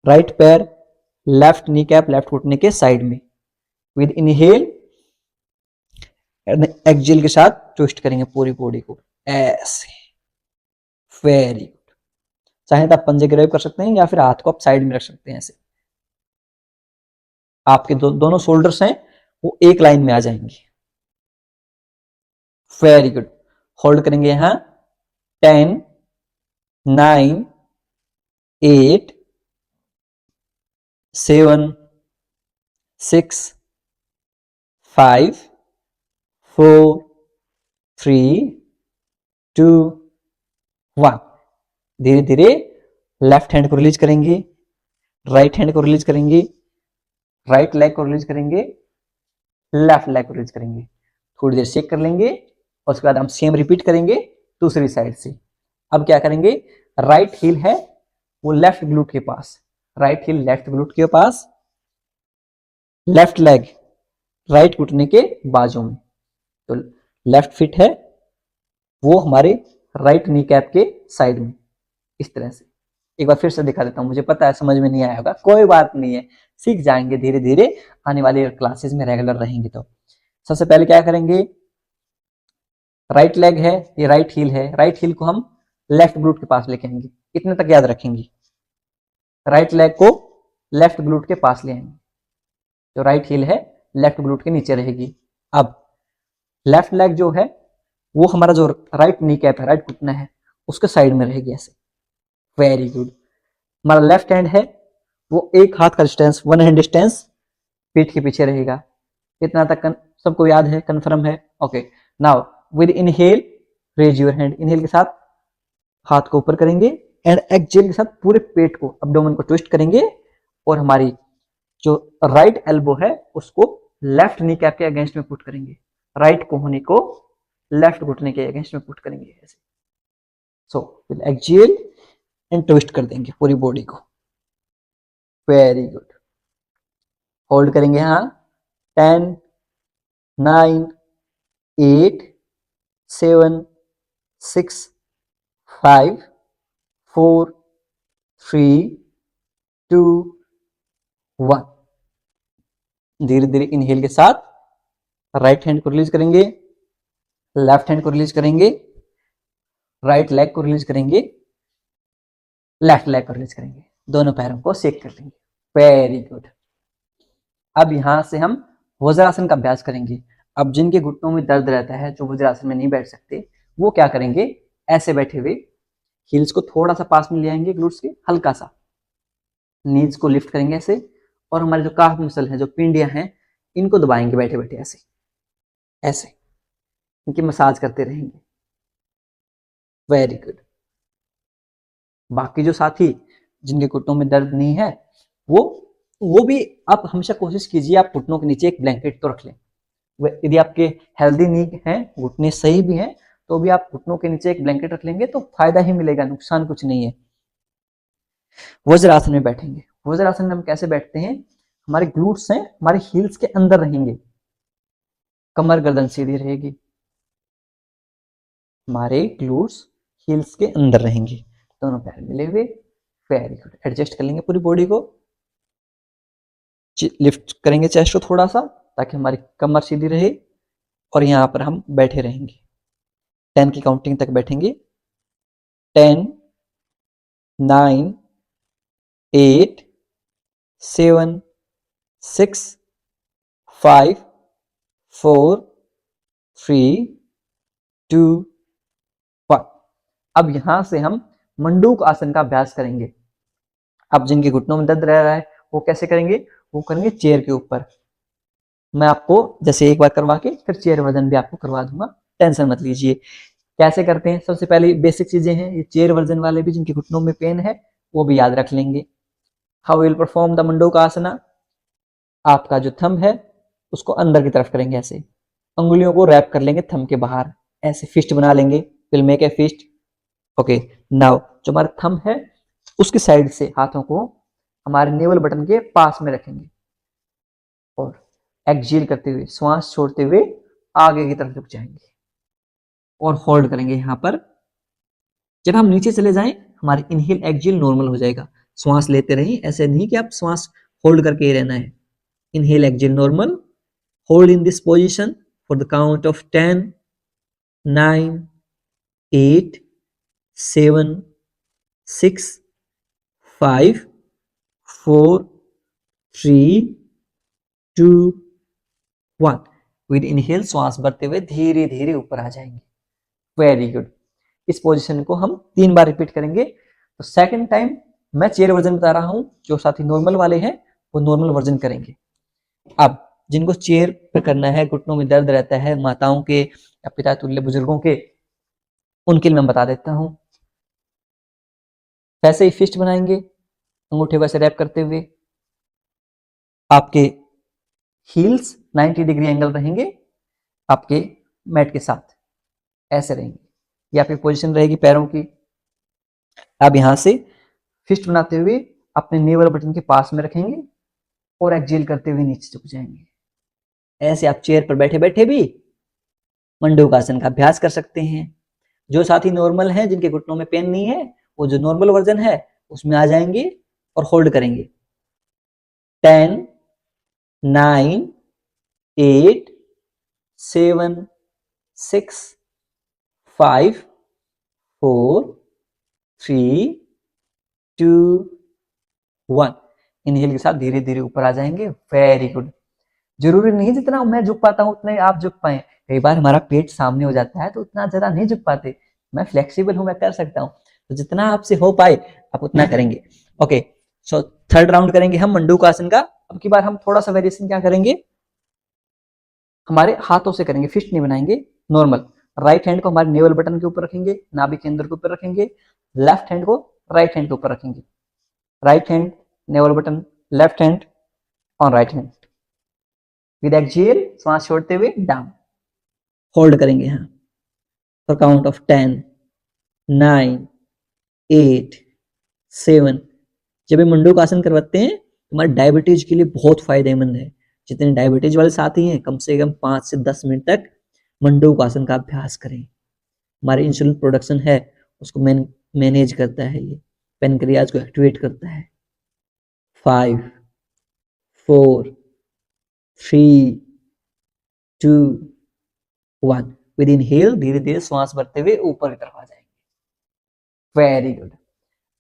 राइट पैर लेफ्ट नी कैप लेफ्ट घुटने के साइड में, विद इनहेल एक्सहेल के साथ ट्विस्ट करेंगे पूरी बॉडी को ऐसे। Very good. चाहे तो आप पंजे ग्रैब कर सकते हैं या फिर हाथ को आप साइड में रख सकते हैं ऐसे, आपके दोनों शोल्डर्स हैं वो एक लाइन में आ जाएंगे। Very good. होल्ड करेंगे यहां 10, 9, 8, 7, 6, 5, 4, 3, 2, 1। धीरे धीरे लेफ्ट हैंड को रिलीज करेंगे, राइट हैंड को रिलीज करेंगे, राइट लेग को रिलीज करेंगे, लेफ्ट लेग को रिलीज करेंगे। थोड़ी देर शेक कर लेंगे और उसके बाद हम सेम रिपीट करेंगे दूसरी साइड से। अब क्या करेंगे, राइट हील है वो लेफ्ट ग्लूट के पास, राइट हील लेफ्ट ग्लूट के पास, लेफ्ट लेग राइट घुटने के बाजू में, तो लेफ्ट फिट है वो हमारे राइट नी कैप के साइड में, इस तरह से। एक बार फिर से दिखा देता हूं, मुझे पता है समझ में नहीं आया होगा, कोई बात नहीं है, सीख जाएंगे धीरे धीरे आने वाली क्लासेस में रेगुलर रहेंगे तो। सबसे पहले क्या करेंगे, राइट लेग है, ये राइट हील है, राइट हील को हम लेफ्ट ग्लूट के पास लेके आएंगे, इतने तक याद रखेंगे। राइट लेग को लेफ्ट ग्लूट के पास ले आएंगे, जो राइट हील है लेफ्ट ग्लूट के नीचे रहेगी। अब लेफ्ट लेग जो है वो हमारा जो राइट नी कैप है, राइट घुटना है उसके साइड में रहेगी ऐसे। Very good. हमारा लेफ्ट हैंड है वो एक हाथ का डिस्टेंस, 1 हैंड डिस्टेंस पीठ के पीछे रहेगा। इतना तक सबको याद है, कंफर्म है? Okay. Now with inhale raise your hand, inhale के साथ हाथ को ऊपर करेंगे एंड एक्सहेल के साथ पूरे पेट को, अब्डोमेन को ट्विस्ट करेंगे और हमारी जो राइट एल्बो है उसको लेफ्ट नी कैप के अगेंस्ट में पुट करेंगे, राइट कोहनी को लेफ्ट घुटने के अगेंस्ट में पुट करेंगे ऐसे। So will exhale and twist कर देंगे पूरी बॉडी को। Very good. होल्ड करेंगे यहां 10, 9, 8, 7, 6, 5, 4, 3, 2, 1। धीरे धीरे इनहेल के साथ राइट हैंड को रिलीज करेंगे, लेफ्ट हैंड को रिलीज करेंगे, राइट लेग को रिलीज करेंगे, लेफ्ट लेग को रिलीज करेंगे, दोनों पैरों को शेक कर लेंगे। Very good. अब यहां से हम वज्रासन का अभ्यास करेंगे। अब जिनके घुटनों में दर्द रहता है, जो वज्रासन में नहीं बैठ सकते, वो क्या करेंगे, ऐसे बैठे हुए हील्स को थोड़ा सा पास में ले आएंगे, ग्लूट्स के हल्का सा, नीज को लिफ्ट करेंगे ऐसे, और हमारे जो काफ मसल है, जो पिंडियां हैं, इनको दबाएंगे बैठे बैठे ऐसे ऐसे, इनकी मसाज करते रहेंगे। Very good. बाकी जो साथी जिनके घुटनों में दर्द नहीं है, वो भी आप हमेशा कोशिश कीजिए आप घुटनों के नीचे एक ब्लैंकेट तो रख लें। यदि आपके हेल्दी नी हैं, घुटने सही भी हैं, तो भी आप घुटनों के नीचे एक ब्लैंकेट रख लेंगे तो फायदा ही मिलेगा, नुकसान कुछ नहीं है। वज्रासन में बैठेंगे। वज्रासन में हम कैसे बैठते हैं, हमारे ग्लूट्स हैं हमारे हील्स के अंदर रहेंगे, कमर गर्दन सीधी रहेगी, हमारे ग्लूट्स हील्स के अंदर रहेंगे, दोनों पैर मिले हुए। Very good. एडजस्ट कर लेंगे पूरी बॉडी को, लिफ्ट करेंगे चेस्ट को थोड़ा सा ताकि हमारी कमर सीधी रहे, और यहां पर हम बैठे रहेंगे। 10 की काउंटिंग तक बैठेंगे। 10, 9, 8, 7, 6, 5, 4, 3, 2, 1। अब यहां से हम मंडूक आसन का अभ्यास करेंगे। अब जिनके घुटनों में दर्द रह रहा है वो कैसे करेंगे, वो करेंगे चेयर के ऊपर। मैं आपको जैसे एक बार करवा के फिर चेयर वर्जन भी आपको करवा दूंगा, टेंशन मत लीजिए। कैसे करते हैं, सबसे पहले बेसिक चीजें हैं, ये चेयर वर्जन वाले भी जिनके घुटनों में पेन है वो भी याद रख लेंगे। हाउ विल परफॉर्म द मंडूक आसना। आपका जो थंब है उसको अंदर की तरफ करेंगे ऐसे, अंगुलियों को रैप कर लेंगे थंब के बाहर, ऐसे फिस्ट बना लेंगे, will make a fist. Okay, now जो हमारा थंब है उसकी साइड से हाथों को हमारे नेवल बटन के पास में रखेंगे, और एक्सहेल करते हुए, श्वास छोड़ते हुए आगे की तरफ झुक जाएंगे और होल्ड करेंगे यहां पर। जब हम नीचे चले जाएं हमारे इनहेल एक्सहेल नॉर्मल हो जाएगा। श्वास लेते रहें, ऐसे नहीं कि आप श्वास होल्ड करके ही रहना है। Inhale exhale normal, hold in this position for the count of 10, 9, 8, 7, 6, 5, 4, 3, 2, 1। With inhale श्वास भरते हुए धीरे धीरे ऊपर आ जाएंगे। Very good. इस पोजीशन को हम 3 बार रिपीट करेंगे। तो सेकंड टाइम मैं चेयर वर्जन बता रहा हूं, जो साथी नॉर्मल वाले हैं वो नॉर्मल वर्जन करेंगे। अब जिनको चेयर पर करना है, घुटनों में दर्द रहता है, माताओं के या पिता तुल्य बुजुर्गों के, उनके लिए मैं बता देता हूं। वैसे ही फिस्ट बनाएंगे, अंगूठे वैसे रैप करते हुए, आपके हील्स 90 डिग्री एंगल रहेंगे आपके मैट के साथ, ऐसे रहेंगे, या फिर पोजीशन रहेगी पैरों की। अब यहां से फिस्ट बनाते हुए अपने नेवल बटन के पास में रखेंगे और एक्सहेल करते हुए नीचे झुक जाएंगे। ऐसे आप चेयर पर बैठे बैठे भी मंडूक आसन का अभ्यास कर सकते हैं। जो साथी नॉर्मल है, जिनके घुटनों में पेन नहीं है, वो जो नॉर्मल वर्जन है उसमें आ जाएंगे और होल्ड करेंगे। 10, 9, 8, 7, 6, 5, 4, 3, 2, 1। इनहेल के साथ धीरे धीरे ऊपर आ जाएंगे। Very good. जरूरी नहीं जितना मैं झुक पाता हूं उतना ही आप झुक पाए। कई बार हमारा पेट सामने हो जाता है तो उतना ज्यादा नहीं झुक पाते। मैं फ्लेक्सिबल हूं, मैं कर सकता हूं, तो जितना आपसे हो पाए आप उतना करेंगे। ओके, सो थर्ड राउंड करेंगे हम मंडूक आसन का। अब की बार हम थोड़ा सा वेरिएशन क्या करेंगे, हमारे हाथों से करेंगे, फिस्ट नहीं बनाएंगे, नॉर्मल। राइट हैंड को हमारे नेवल बटन के ऊपर रखेंगे, नाभि केंद्र के ऊपर रखेंगे, लेफ्ट हैंड को राइट हैंड के ऊपर रखेंगे, right hand naval button, left hand on right hand. With exhale श्वास छोड़ते हुए डाउन, होल्ड करेंगे यहां फॉर काउंट ऑफ 10, 9, 8, 7। जब ये मंडूक आसन करवाते हैं हमारे डायबिटीज के लिए बहुत फायदेमंद है। जितने डायबिटीज वाले साथी हैं कम से कम 5 से 10 मिनट तक मंडूक आसन का अभ्यास करें। हमारे इंसुलिन प्रोडक्शन है उसको मैनेज करता है, ये पेनक्रियाज को एक्टिवेट करता है। 5, 4, 3, 2, 1। विद इनहेल धीरे धीरे श्वास भरते हुए ऊपर की तरफ आ जाएंगे। Very good.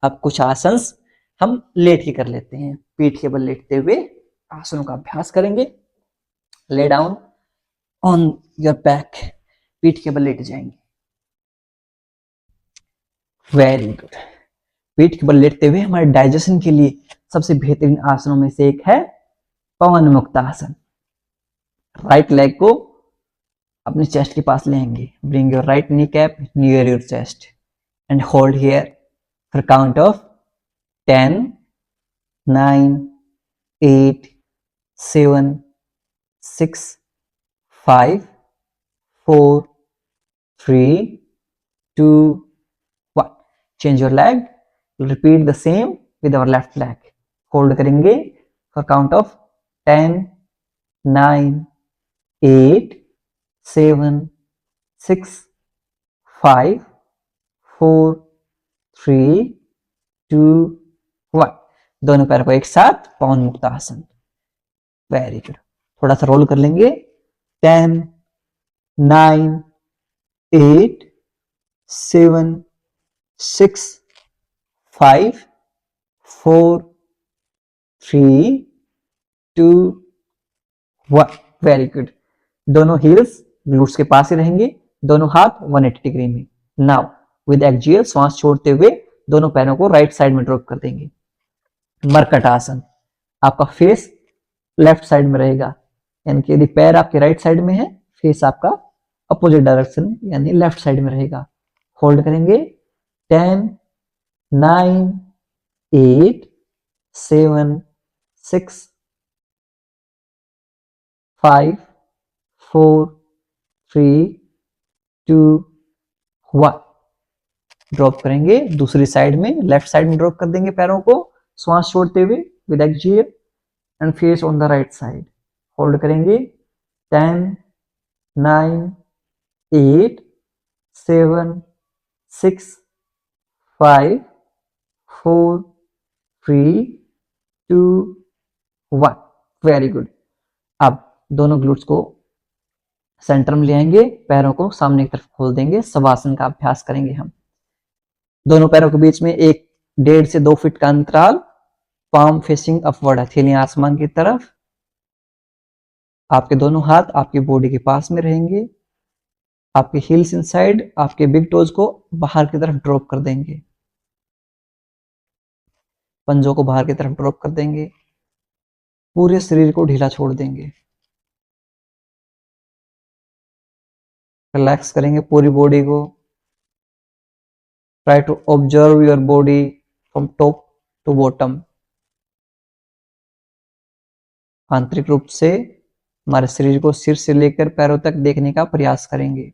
अब कुछ आसन हम लेट के कर लेते हैं। पीठ के बल लेटते हुए आसनों का अभ्यास करेंगे। Lay down on your back, पीठ के बल लेट जाएंगे। Very good. पीठ के बल लेटते हुए हमारे डाइजेशन के लिए सबसे बेहतरीन आसनों में से एक है पवन मुक्त आसन। राइट लेग को अपने चेस्ट के पास लेंगे। Bring your right knee cap near your chest and hold here for count of 10, 9, 8, 7, 6, 5, 4, 3, 2, 1। Change your leg. Repeat the same with our left leg. Hold करेंगे फॉर काउंट ऑफ 10, 9, 8, 7, 6, 5, 4, 3, 2, 1। दोनों पैरों को एक साथ पवन मुक्त आसन। Very good. थोड़ा सा रोल कर लेंगे। 10, 9, 8, 7, 6, 5, 4, 3, 2, 1। Very good. दोनों हील्स ग्लूट्स के पास ही रहेंगे। दोनों हाथ 180 डिग्री में। नाउ विद एक्सहेल श्वास छोड़ते हुए दोनों पैरों को राइट साइड में ड्रॉप कर देंगे। मरकट आसन। आपका फेस लेफ्ट साइड में रहेगा, यानी कि यदि पैर आपके राइट साइड में है, फेस आपका अपोजिट डायरेक्शन यानी लेफ्ट साइड में रहेगा। होल्ड करेंगे। 10, 9, 8, 7, 6, 5, 4, 3, 2, 1। ड्रॉप करेंगे। दूसरी साइड में लेफ्ट साइड में ड्रॉप कर देंगे पैरों को श्वास छोड़ते हुए with exhale and face on the right side. Hold करेंगे। 10, 9, 8, 7, 6, 5, 4, 3, 2, 1। Very good. अब दोनों ग्लूट्स को सेंटर में ले आएंगे। पैरों को सामने की तरफ खोल देंगे। शवासन का अभ्यास करेंगे हम। दोनों पैरों के बीच में 1.5 से 2 फीट का अंतराल। पाम फेसिंग अपवर्ड, हथेलियां आसमान की तरफ। आपके दोनों हाथ आपकी बॉडी के पास में रहेंगे। आपके हील्स इनसाइड, आपके बिग टोज को बाहर की तरफ ड्रॉप कर देंगे। पंजों को बाहर की तरफ ड्रॉप कर देंगे। पूरे शरीर को ढीला छोड़ देंगे। रिलैक्स करेंगे पूरी बॉडी को। Try to observe your body from top to bottom. आंतरिक रूप से हमारे शरीर को सिर से लेकर पैरों तक देखने का प्रयास करेंगे।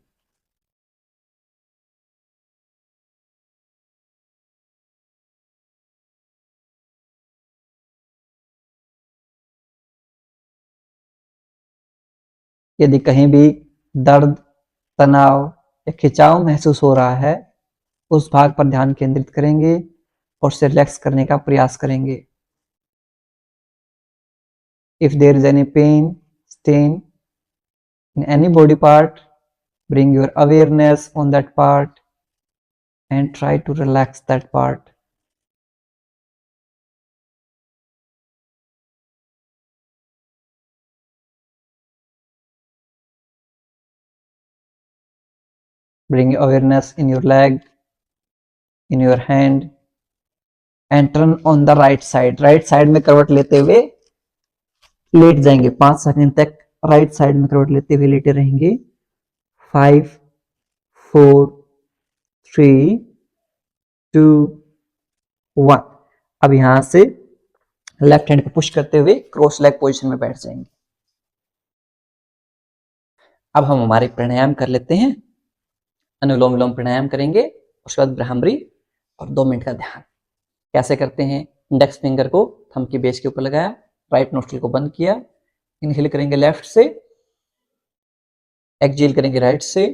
यदि कहीं भी दर्द, तनाव या खिंचाव महसूस हो रहा है, उस भाग पर ध्यान केंद्रित करेंगे और उसे रिलैक्स करने का प्रयास करेंगे। If there is any pain, stain in any body part, bring your awareness on that part and try to relax that part. Bring awareness in your leg, in your hand and turn on the right side. Right side में करवट लेते हुए late जाएंगे। 5 second तक right side में करवट लेते हुए लेटे रहेंगे। 5, 4, 3, 2, 1। अब यहां से लेफ्ट हैंड को पुश करते हुए क्रॉस लेग पोजीशन में बैठ जाएंगे। अब हम हमारे प्राणायाम कर लेते हैं। अनुलोम विलोम प्राणायाम करेंगे, उसके बाद ब्राह्मरी और 2 मिनट का ध्यान। कैसे करते हैं? इंडेक्स फिंगर को थंब की बेस के ऊपर लगाया, राइट नोस्ट्रिल को बंद किया, इनहेल करेंगे लेफ्ट से, एक्सहेल करेंगे राइट से,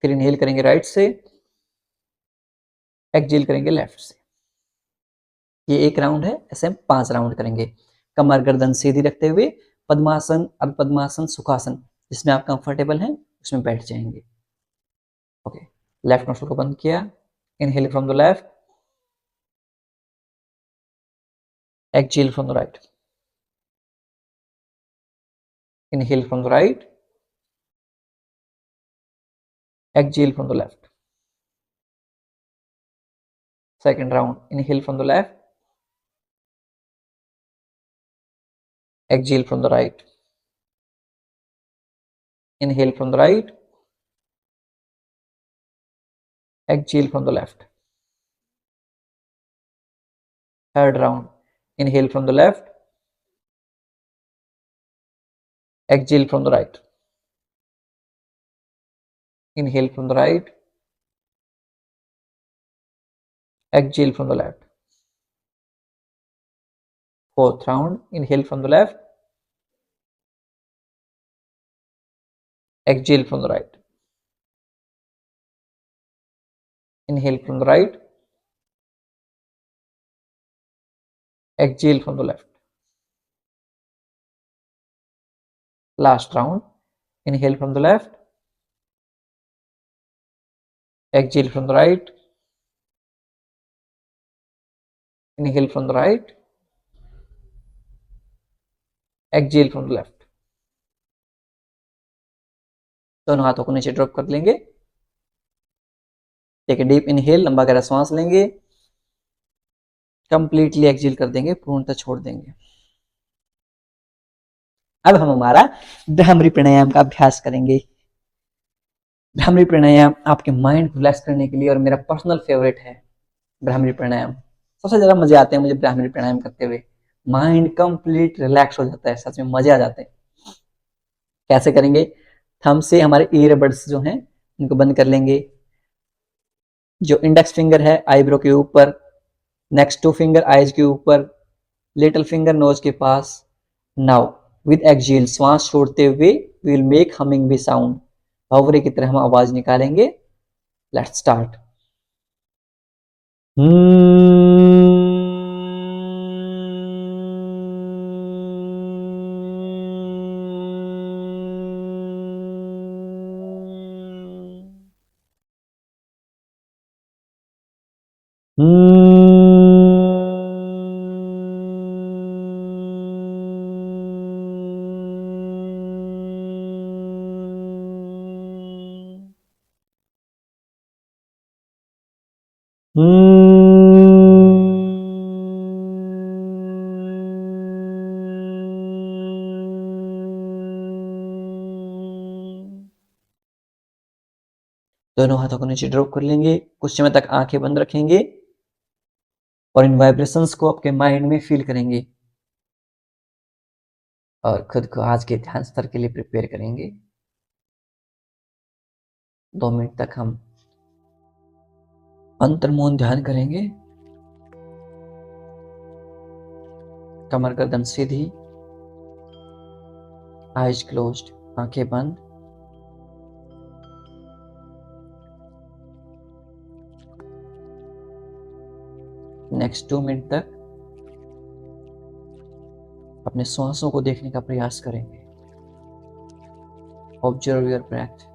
फिर इनहेल करेंगे राइट से, एक्सहेल करेंगे लेफ्ट से। ये 1 राउंड है, ऐसे हम 5 राउंड करेंगे। कमर गर्दन सीधी रखते हुए पद्मासन, अर्ध पद्मासन, सुखासन, जिसमें आप कंफर्टेबल हैं उसमें बैठ जाएंगे। ओके, लेफ्ट नोस्ट्रल को बंद किया, inhale from the left, exhale from the right, inhale from the right, exhale from the left. Second round, inhale from the left, exhale from the right, inhale from the right, exhale from the left. Third round, inhale from the left, exhale from the right, inhale from the right, exhale from the left. Fourth round, inhale from the left, exhale from the right, inhale from the right, exhale from the left. Last round, inhale from the left, exhale from the right, inhale from the right, exhale from the left. दोनों हाथों को नीचे drop कर लेंगे। Take a deep inhale, लंबा गहरा सांस लेंगे, कंप्लीटली एक्सहेल कर देंगे, पूर्णतः छोड़ देंगे। अब हम हमारा भ्रामरी प्राणायाम का अभ्यास करेंगे। भ्रामरी प्राणायाम आपके माइंड को रिलैक्स करने के लिए और मेरा पर्सनल फेवरेट है भ्रामरी प्राणायाम। सबसे ज्यादा मजे आते हैं मुझे भ्रामरी प्राणायाम करते हुए, माइंड कंप्लीट रिलैक्स हो जाता है, सच में मजे आ जाते हैं। कैसे करेंगे? थंब से हमारे ईयरबड्स जो हैं उनको बंद कर लेंगे। जो इंडेक्स फिंगर है आईब्रो के ऊपर, नेक्स्ट टू फिंगर आईज के ऊपर, लिटिल फिंगर नोज के पास। नाउ विद एक्सहेल, श्वास छोड़ते हुए we will make humming bee sound, भंवरे की तरह हम आवाज निकालेंगे। Let's start. दोनों हाथों को नीचे ड्रॉप कर लेंगे, कुछ समय तक आंखें बंद रखेंगे और इन वाइब्रेशंस को आपके माइंड में फील करेंगे और खुद को आज के ध्यान स्तर के लिए प्रिपेयर करेंगे। 2 मिनट तक हम अंतर्मौन ध्यान करेंगे। कमर गर्दन सीधी, आईज क्लोज्ड, आंखें बंद। नेक्स्ट 2 मिनट तक अपने श्वासों को देखने का प्रयास करेंगे। Observe your breath.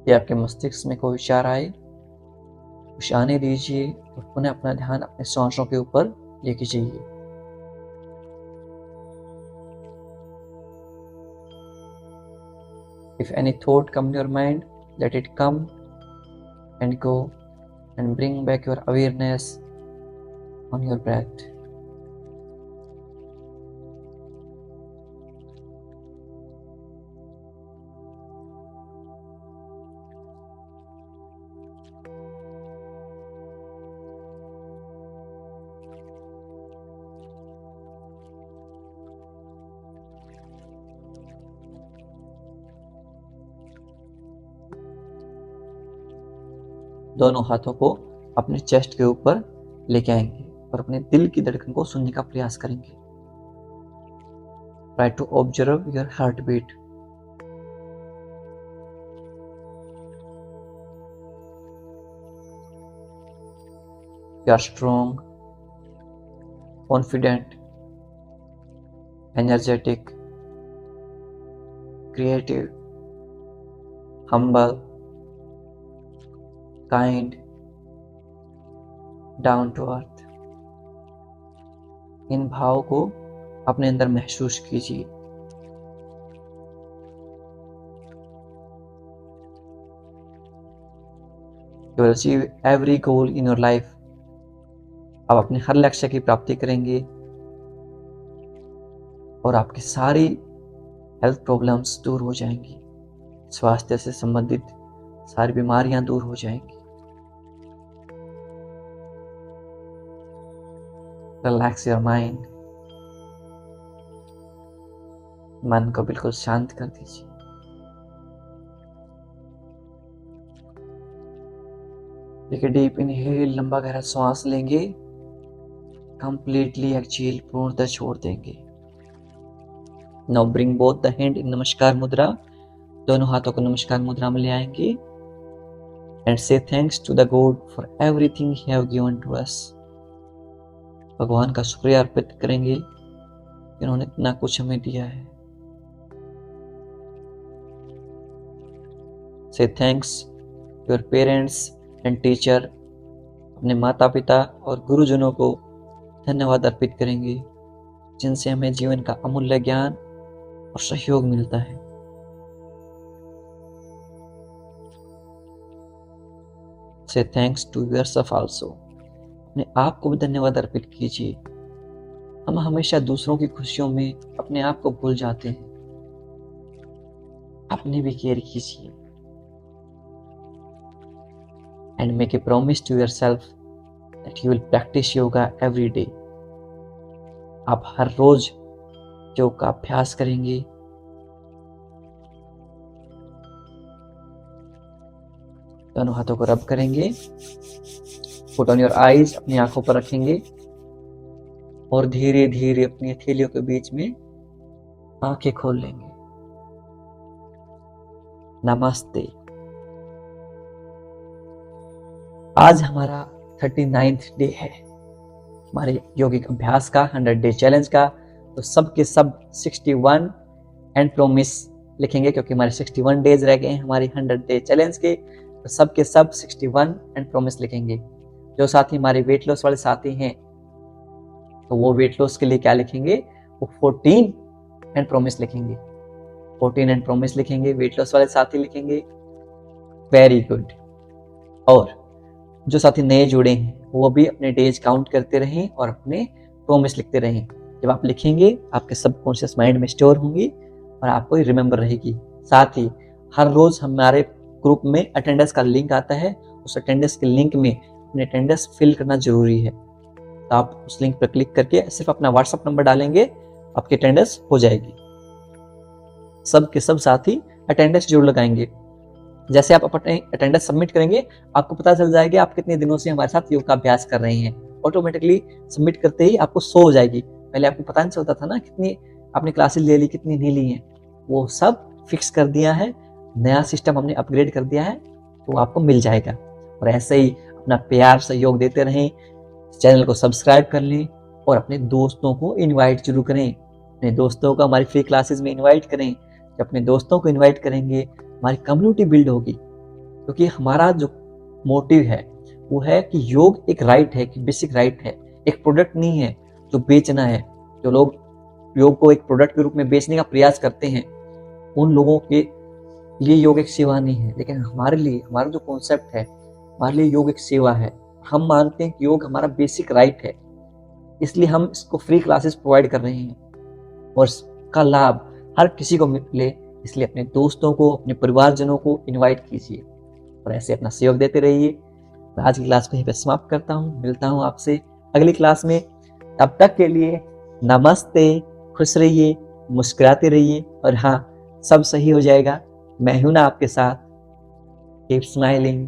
या आपके मस्तिष्क में कोई विचार आए, उसे आने दीजिए और पुनः अपना ध्यान अपने सांसों के ऊपर लेके जाइए। If any thought come in your mind, let it come and go and bring back your awareness on your breath. दोनों हाथों को अपने चेस्ट के ऊपर लेके आएंगे और अपने दिल की धड़कन को सुनने का प्रयास करेंगे। Try to observe your heart beat. You are strong, confident, energetic, creative, humble, kind, down to earth। इन भाव को अपने अंदर महसूस कीजिए। You will achieve every goal in your life। आप अपने हर लक्ष्य की प्राप्ति करेंगे और आपकी सारी हेल्थ प्रॉब्लम्स दूर हो जाएंगी। स्वास्थ्य से संबंधित सारी बीमारियां दूर हो जाएंगी। Relax your mind. मन को बिल्कुल शांत कर दीजिए। एक डीप इनहेल, लंबा गहरा सांस लेंगे, कंप्लीटली एक्सहेल, पूर्णतः छोड़ देंगे। Now bring both the hand in नमस्कार मुद्रा। दोनों हाथों को नमस्कार मुद्रा में ले आएंगे and say thanks to the God for everything he have given to us. भगवान का शुक्रिया अर्पित करेंगे, इन्होंने इतना कुछ हमें दिया है। से thanks your parents and teacher. अपने माता पिता और गुरुजनों को धन्यवाद अर्पित करेंगे, जिनसे हमें जीवन का अमूल्य ज्ञान और सहयोग मिलता है। से थैंक्स टू योरसेल्फ आल्सो। अपने आप को भी धन्यवाद अर्पित कीजिए। हम हमेशा दूसरों की खुशियों में अपने आप को भूल जाते हैं। अपने भी केयर कीजिए। And make a promise to yourself that you will practise yoga every day. आप हर रोज योग का अभ्यास करेंगे। दोनों हाथों को रब करेंगे। पुट ऑन योर आईज, अपनी आंखों पर रखेंगे और धीरे धीरे अपनी हथेलियों के बीच में आंखें खोल लेंगे। नमस्ते। आज हमारा 39th डे है हमारे योगिक अभ्यास का, 100 डे चैलेंज का। तो सब के सब 61 एंड प्रोमिस लिखेंगे, क्योंकि हमारे 61 डेज रह गए हैं हमारे 100 डे चैलेंज के। तो सब के सब 61 एंड प्रोमिस लिखेंगे। जो साथी हमारे वेट लॉस वाले साथी हैं, तो वो वेट लॉस के लिए क्या लिखेंगे? वो 14 एंड प्रोमिस लिखेंगे। 14 एंड प्रोमिस लिखेंगे, वेट लॉस वाले साथी लिखेंगे। Very good. और जो साथी नए जुड़े हैं, वो भी अपने डेज काउंट करते रहें और अपने प्रोमिस लिखते रहें। जब आप लिखेंगे, आपके सबकॉन्शियस माइंड में स्टोर होंगी और आपको रिमेंबर रहेगी। साथ ही हर रोज हमारे ग्रुप में अटेंडेंस का लिंक आता है। उस अटेंडेंस के लिंक में अपने अटेंडेंस फिल करना जरूरी है। तो आप उस लिंक पर क्लिक करके सिर्फ अपना व्हाट्सएप नंबर डालेंगे, आपकी अटेंडेंस हो जाएगी। सब के सब साथी अटेंडेंस जरूर लगाएंगे। जैसे आप अपने अटेंडेंस सबमिट करेंगे, आपको पता चल जाएगा आप कितने दिनों से हमारे साथ योग का अभ्यास कर रहे हैं। ऑटोमेटिकली सबमिट करते ही आपको शो हो जाएगी। पहले आपको पता नहीं चलता था ना कितनी आपने क्लासेस ले ली, कितनी नहीं ली हैं। वो सब फिक्स कर दिया है, नया सिस्टम हमने अपग्रेड कर दिया है, तो आपको मिल जाएगा। और ऐसे ही अपना प्यार सहयोग देते रहें। चैनल को सब्सक्राइब कर लें और अपने दोस्तों को इनवाइट जरूर करें। अपने दोस्तों को हमारी फ्री क्लासेस में इनवाइट करें। जब अपने दोस्तों को इनवाइट करेंगे, हमारी कम्युनिटी बिल्ड होगी। क्योंकि हमारा जो मोटिव है वो है कि योग एक राइट है, कि बेसिक राइट है, एक प्रोडक्ट नहीं है जो बेचना है। जो लोग योग को एक प्रोडक्ट के रूप में बेचने का प्रयास करते हैं, उन लोगों के लिए योग एक सेवा नहीं है। लेकिन हमारे लिए, हमारा जो कॉन्सेप्ट है, हमारे लिए योग एक सेवा है। हम मानते हैं कि योग हमारा बेसिक राइट है, इसलिए हम इसको फ्री क्लासेस प्रोवाइड कर रहे हैं और इसका लाभ हर किसी को मिले। इसलिए अपने दोस्तों को, अपने परिवारजनों को इनवाइट कीजिए और ऐसे अपना सहयोग देते रहिए। मैं आज की क्लास को यहीं पे समाप्त करता हूँ। मिलता हूँ आपसे अगली क्लास में। तब तक के लिए नमस्ते। खुश रहिए, मुस्कुराते रहिए और हाँ, सब सही हो जाएगा। मैं हूं ना आपके साथ। Keep smiling.